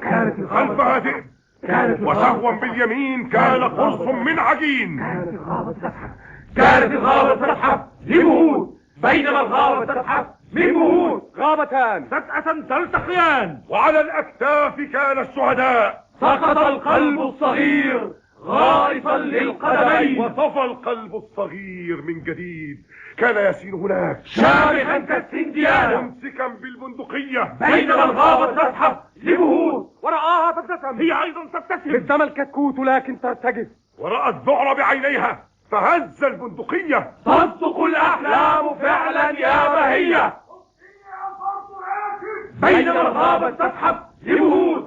خلفها ذئب، وسهوا باليمين كان قرص من عجين. كانت الغابة تزحف لبهود، بينما الغابة تزحف من بهود. غابتان فتأة تلتقيان، وعلى الأكتاف كان الشهداء. سقط القلب الصغير غائفا للقدمين، وصفى القلب الصغير من جديد. كان ياسين هناك شامخا كالسنديان ممسكا بالبندقية، بينما الغابة تزحف لبهود، ورآها تبتسم، هي أيضا تبتسم مثلما الكتكوت لكن ترتجف، ورأت الذعر بعينيها فهز البندقية. تصدق الأحلام فعلا يا بهية. بينما الغابة تزحف لبهود.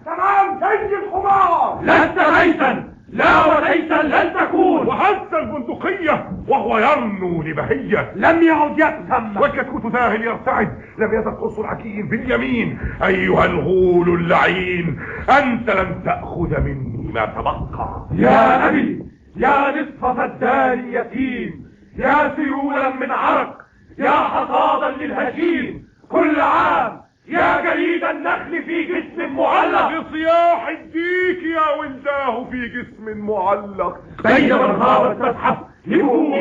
تمام زي الحمار. لست غيثا، لا وليس لن تكون. وهز البندقية وهو يرنو لبهية. لم يعد يقسم، والكتكوت ذاهل يرتعد. لم يزل قرص العجين باليمين. أيها الغول اللعين، أنت لن تأخذ مني ما تبقى. يا أبي، يا نصف فدان يتيم، يا سيولا من عرق، يا حصادا للهشيم، كل عام يا جريد النخل في جسم معلق، بصياح الديك يا ولداه في جسم معلق. بينما الغابة تزحف لبهود،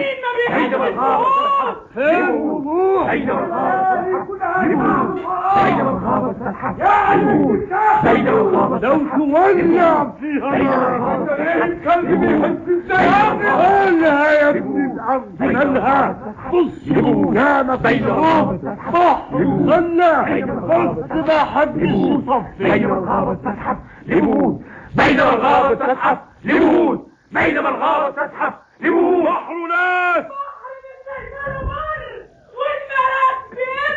بينما الغابة تزحف لبهود، بينما الغابة تزحف لبهود، بينما الغابة تزحف لبهود، بينما الغابة لو تولع فيها الكلب بيحس ازاي. قالها يا ابن العم، قالها. بص يا بين الغابة تزحف، استنى بص ما حدش يصفي. بينما الغابة تزحف لبهود، بينما الغابة تزحف لبهود، بينما الغابة تزحف لبهود. بحر ناس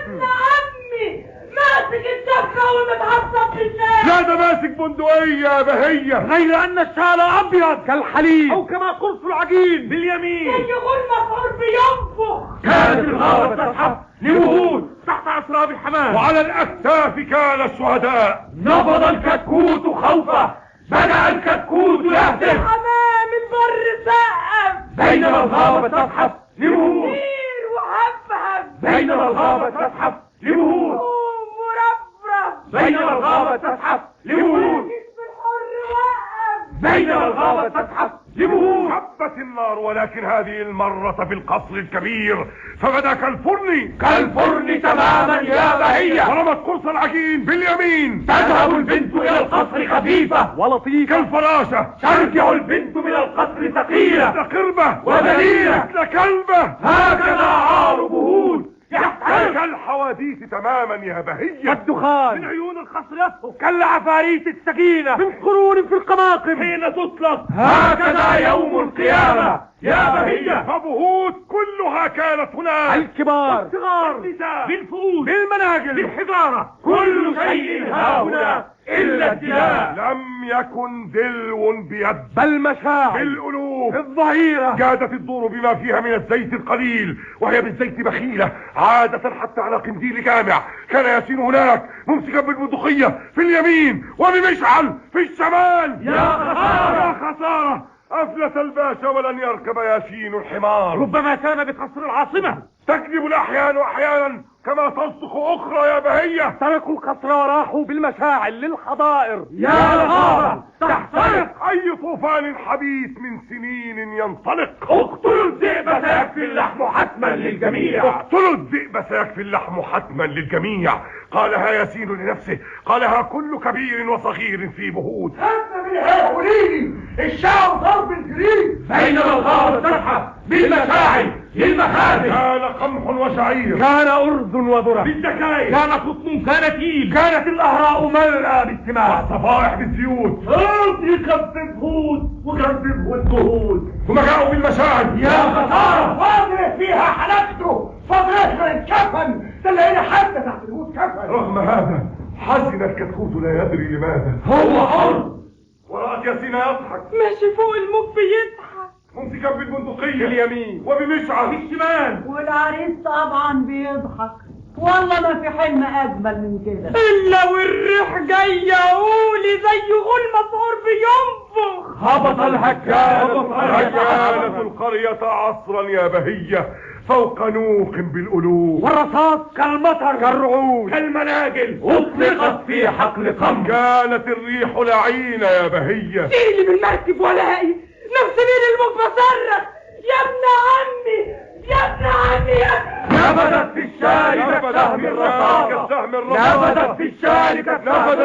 ابن عمي ماسك الدفة ومتعصب في الشارع. لا ده ماسك بندقية يا بهية، غير ان الشعر ابيض كالحليب او كما قرص العجين باليمين. زي غول مسعور بينفخ. كانت الغابة تزحف لبهود تحت اسراب الحمام، وعلى الاكتاف كان الشهداء. نفض الكتكوت خوفه، بدأ الكتكوت يهتف. حمام البر سقف. بينما الغابة تزحف لبهود، طير وهفهف. بينما الغابة تزحف لبهود، مربرب. بينما الغابة تزحف لبهود، الحر وقف. بينما الغابة تزحف لبهود. حبت النار، ولكن هذه المرة في القصر الكبير، فبدا كالفرن كالفرن تماما يا بهية. ورمت قرص العجين باليمين. تذهب البنت الى القصر خفيفة ولطيفة كالفراشة. ترجع البنت من القصر ثقيلة مثل قربة وذليلة مثل كلبة. هكذا عار بهود يحترق كالحواديت تماما يا بهية. الدخان من عيون القصر يصفر كالعفاريت السكينة من قرون في القماقم حين تطلق. هكذا يوم القيامة يا بهية. فبهود كلها كانت هناك، الكبار الصغار النساء بالفؤوس بالمناجل بالحجارة، كل شيء ها هنا إلا الدماء. لم يكن دلو بيد بل مشاعر بالألوف. الظهيرة جادت الدور بما فيها من الزيت القليل، وهي بالزيت بخيلة عادة حتى على قنديل جامع. كان ياسين هناك ممسكا بالبندقية في اليمين وبمشعل في الشمال. يا خسارة يا خسارة، أفلت الباشا ولن يركب ياسين الحمار. ربما كان بقصر العاصمة. تكذب الأحيان أحيانا كما تصدق أخرى يا بهية. تركوا القصر وراحوا بالمشاعل للحضائر. يا الغابة تحترق. أي طوفان حبيس من سنين ينطلق. اقتلوا الذئب سيكفي اللحم حتما للجميع. اقتلوا الذئب سيكفي اللحم حتما للجميع. قالها ياسين لنفسه، قالها كل كبير وصغير في بهود. أنت من هؤلاء الشعب ضرب الجليد. بينما الغابة تزحف بالمشاعل للمخازن. كان قمح وشعير، كان أرز وذرة بالدكاين، كان قطن، كان تيل، كانت الأهراء ملأى بالثمار، والصفائح بالزيوت. يكذب هود وكذبه الجهود. ثم جاءوا بالمشاعل. يا خسارة، فاضرح فيها حلقته، فاضرح الكفن، تلاقينا حتى تحت الهود كفن. رغم هذا حزن الكتكوت لا يدري لماذا. هو حر. ورأت ياسين يضحك ماشي فوق الموج بيضحك، ممسكا بالبندقية في اليمين وبمشعل في الشمال. والعريس طبعا بيضحك. والله ما في حلم اجمل من كده. الا والريح جايه قولي زي غول مسعور بينفخ. هبط الهجان هجانت القرية عصرا يا بهية، فوق نوق بالألوف، والرصاص كالمطر كالرعود كالمناجل اطلقت في حقل قمر. كانت الريح لعينة يا بهية. سيلي بالمركب ولاقي نفسي بين الموج بصرخ يا ابن عمي يا ابن عمي. نبذت في الشارع كسهم الرصاصة، نبذت في الشارع كسهم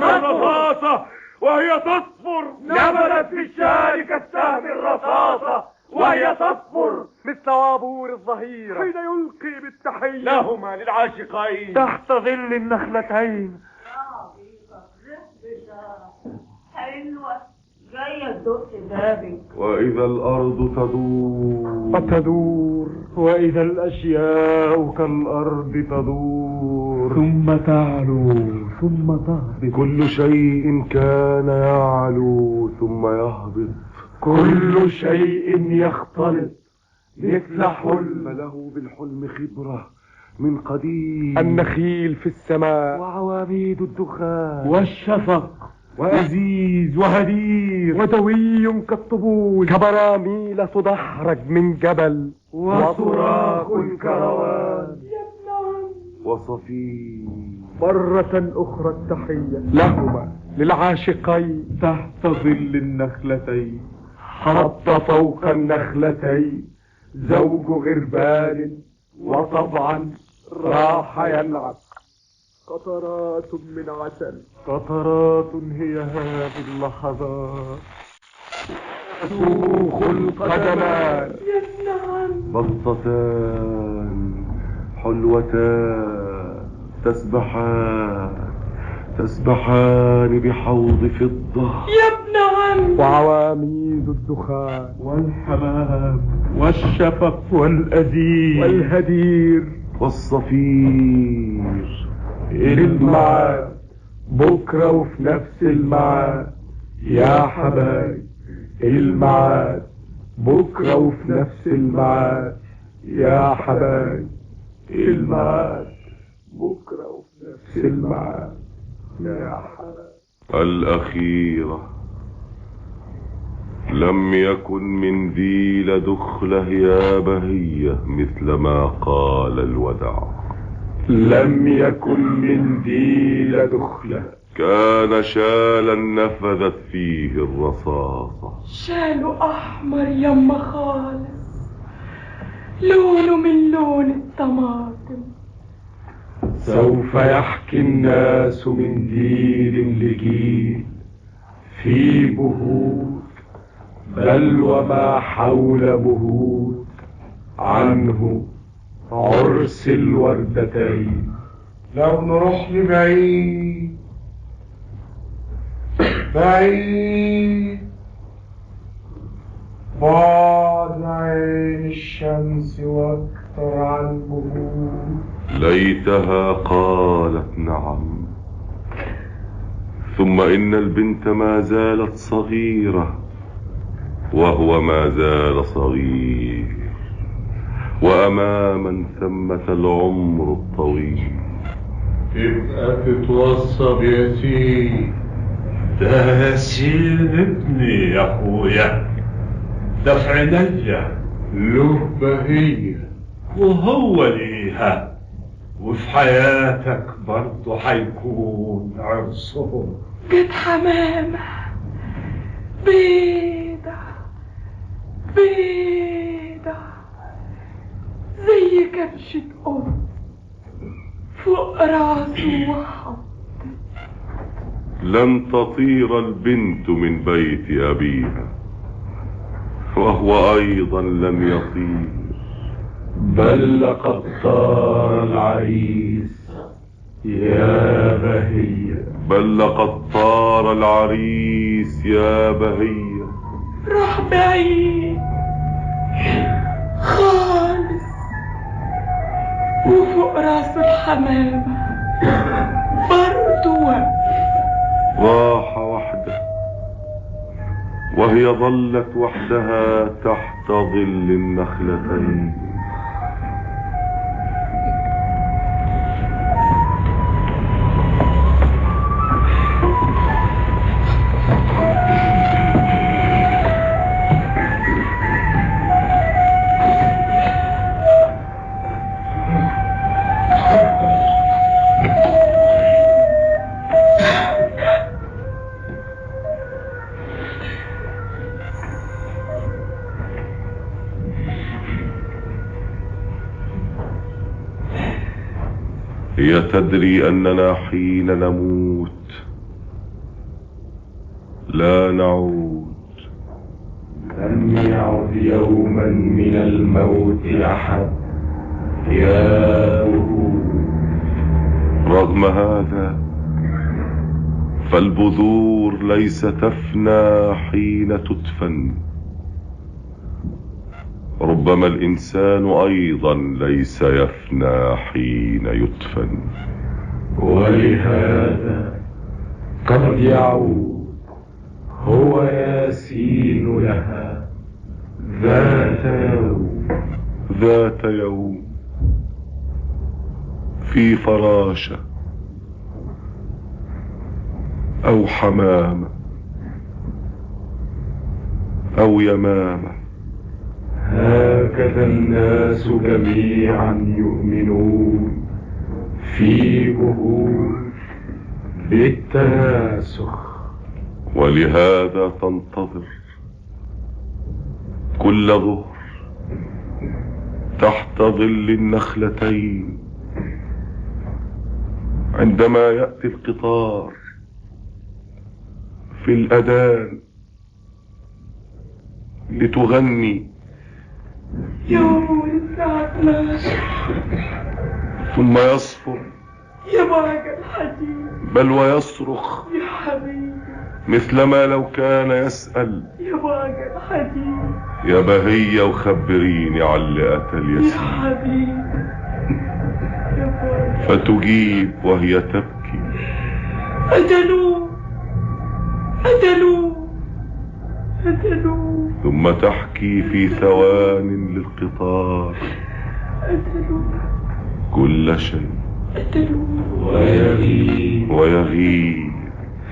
الرصاصة وهي تصفر. نبذت في الشارع كسهم الرصاصة وهي تصفر مثل وابور الظهيرة حين يلقي بالتحية لهما للعاشقين تحت ظل النخلتين. حلوة جاية تدق بابك. وإذا الأرض تدور وإذا الأشياء كالأرض تدور ثم تعلو ثم تهبط. كل شيء كان يعلو ثم يهبط. كل شيء يختلط مثل حلم. له بالحلم خبرة من قديم. النخيل في السماء وعواميد الدخان والشفق وأزيز وهدير ودوي كالطبول كبراميل تدحرج من جبل وصراخ كروان وصفي. مرة أخرى التحية لهما للعاشقين تحت ظل النخلتين. حط فوق النخلتين زوج غربان وطبعا راح يلعب. قطرات من عسل، قطرات هي هذه اللحظات، تسوق القدمان. بسطتان حلوتان تسبحان تسبحان بحوض فضة يا ابن عم وعواميد الدخان والحمام والشفق والأزير والهدير والصفير. الميعاد بكرة وفي نفس الميعاد يا حبايب، الميعاد بكرة وفي نفس الميعاد يا حبايب، الميعاد بكرة وفي نفس الميعاد يا حبايب. الأخيرة لم يكن منديل دخلة يا بهية مثل ما قال الودع. لم يكن منديل دخلة، كان شالا نفذت فيه الرصاصة. شاله أحمر يما خالص، لونه من لون الطماطم. سوف يحكي الناس من جيل لجيل في بهوت، بل وما حول بهوت عنه عرس الوردتين. لو نروح لبعيد بعيد بعد عين الشمس واكثر عن بهوت، ليتها قالت نعم. ثم إن البنت ما زالت صغيرة وهو ما زال صغير، وأماما ثمة العمر الطويل. تبقى تتوصى يا سيدي. ده سلم ابني يا اخويا، ده في عينيا له بهية وهو ليها، وفي حياتك برضه هيكون عرسهم. جت حمامة بيضة بيضة زي كبشة قط فوق راسه وحط. لن تطير البنت من بيت أبيها، وهو أيضا لن يطير. بل لقد طار العريس يا بهية، بل لقد طار العريس يا بهية. راح بعيد خالص وفوق راسه الحمامة برضو راح وحده، وهي ظلت وحدها تحت ظل النخلتين. هي تدري أننا حين نموت لا نعود. لم يعد يوما من الموت أحد يا بهوت. رغم هذا فالبذور ليس تفنى حين تدفن. ربما الإنسان أيضا ليس يفنى حين يدفن. ولهذا قد يعود هو ياسين لها ذات يوم. ذات يوم في فراشة أو حمامة أو يمامة. هكذا الناس جميعا يؤمنون في بهوت بالتناسخ. ولهذا تنتظر كل ظهر تحت ظل النخلتين عندما يأتي القطار في الأذان لتغني يوم الساعة 12 ثم يصفر يا بهجة الحزين بل ويصرخ يا حبيبي مثلما لو كان يسأل يا بهجة الحزين يا بهية وخبريني على اللي قتل يا ياسين. حبيبي يا بهجة فتجيب وهي تبكي قتلوه قتلوه قتلوه ثم تحكي في ثوان للقطار كل شيء ويغيب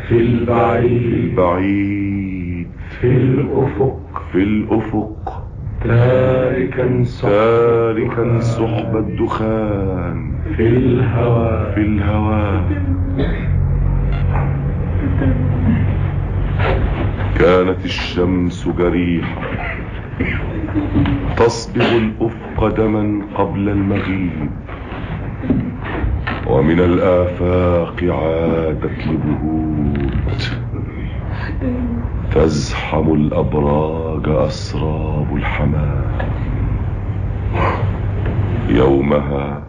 في البعيد في الأفق تاركا صحب الدخان في الهواء كانت الشمس جريحة تصبغ الأفق دما قبل المغيب، ومن الآفاق عادت لبهوت تزحم الأبراج أسراب الحمام. يومها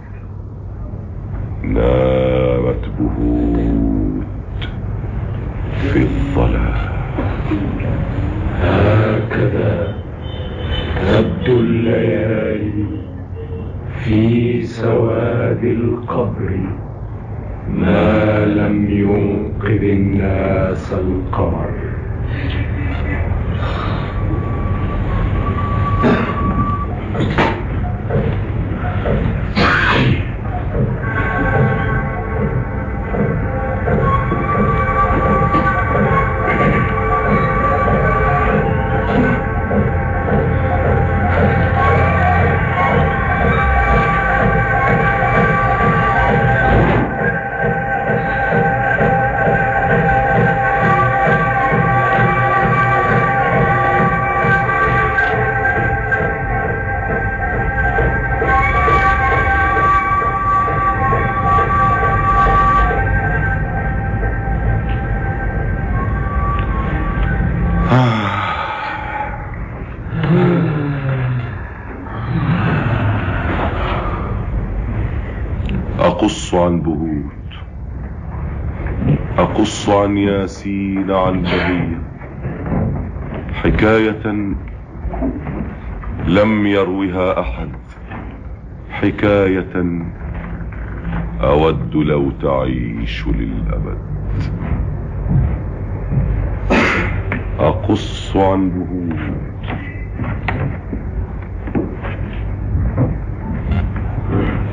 نامت بهوت في الظلام. هكذا تبدو الليالي في سواد القبر ما لم ينقذ الناس القمر. أقص عن بهوت، أقص عن ياسين، عن بهية، حكاية لم يروها أحد، حكاية أود لو تعيش للأبد. أقص عن بهوت،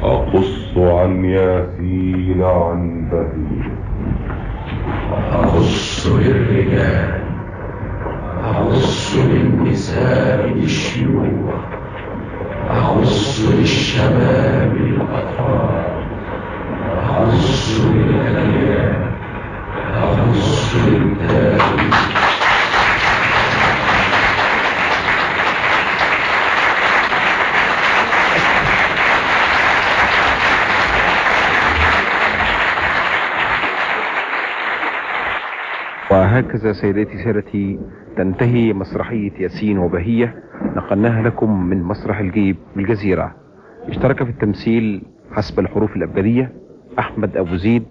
أقص عن ياسين، عن بهية، أقص للرجال، أقص للنساء الشيوخ، أقص للشباب الأطفال، أقص للأجيال، أقص للتاريخ. وهكذا سيداتي سادتي تنتهي مسرحية ياسين وبهية، نقلناها لكم من مسرح الجيب بالجزيرة. اشترك في التمثيل حسب الحروف الأبجدية أحمد أبو زيد،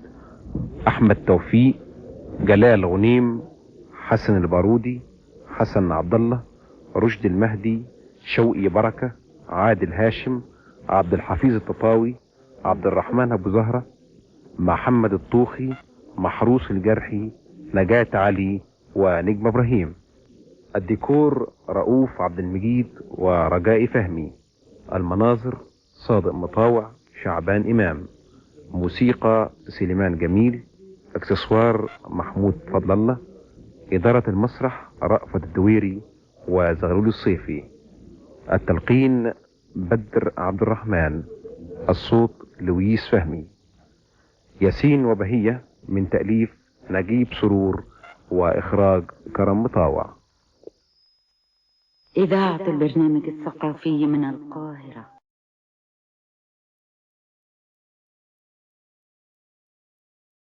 أحمد توفيق، جلال غنيم، حسن البارودي، حسن عبد الله، رشد المهدي، شوقي بركة، عادل هاشم، عبد الحفيظ التطاوي، عبد الرحمن أبو زهرة، محمد الطوخي، محروس الجرحي، نجاة علي، ونجم إبراهيم. الديكور رؤوف عبد المجيد ورجاء فهمي. المناظر صادق مطاوع، شعبان إمام. موسيقى سليمان جميل. اكسسوار محمود فضل الله. إدارة المسرح رأفت الدويري وزغلول الصيفي. التلقين بدر عبد الرحمن. الصوت لويس فهمي. ياسين وبهية من تأليف نجيب سرور وإخراج كرم مطاوع. إذاعة البرنامج الثقافي من القاهرة.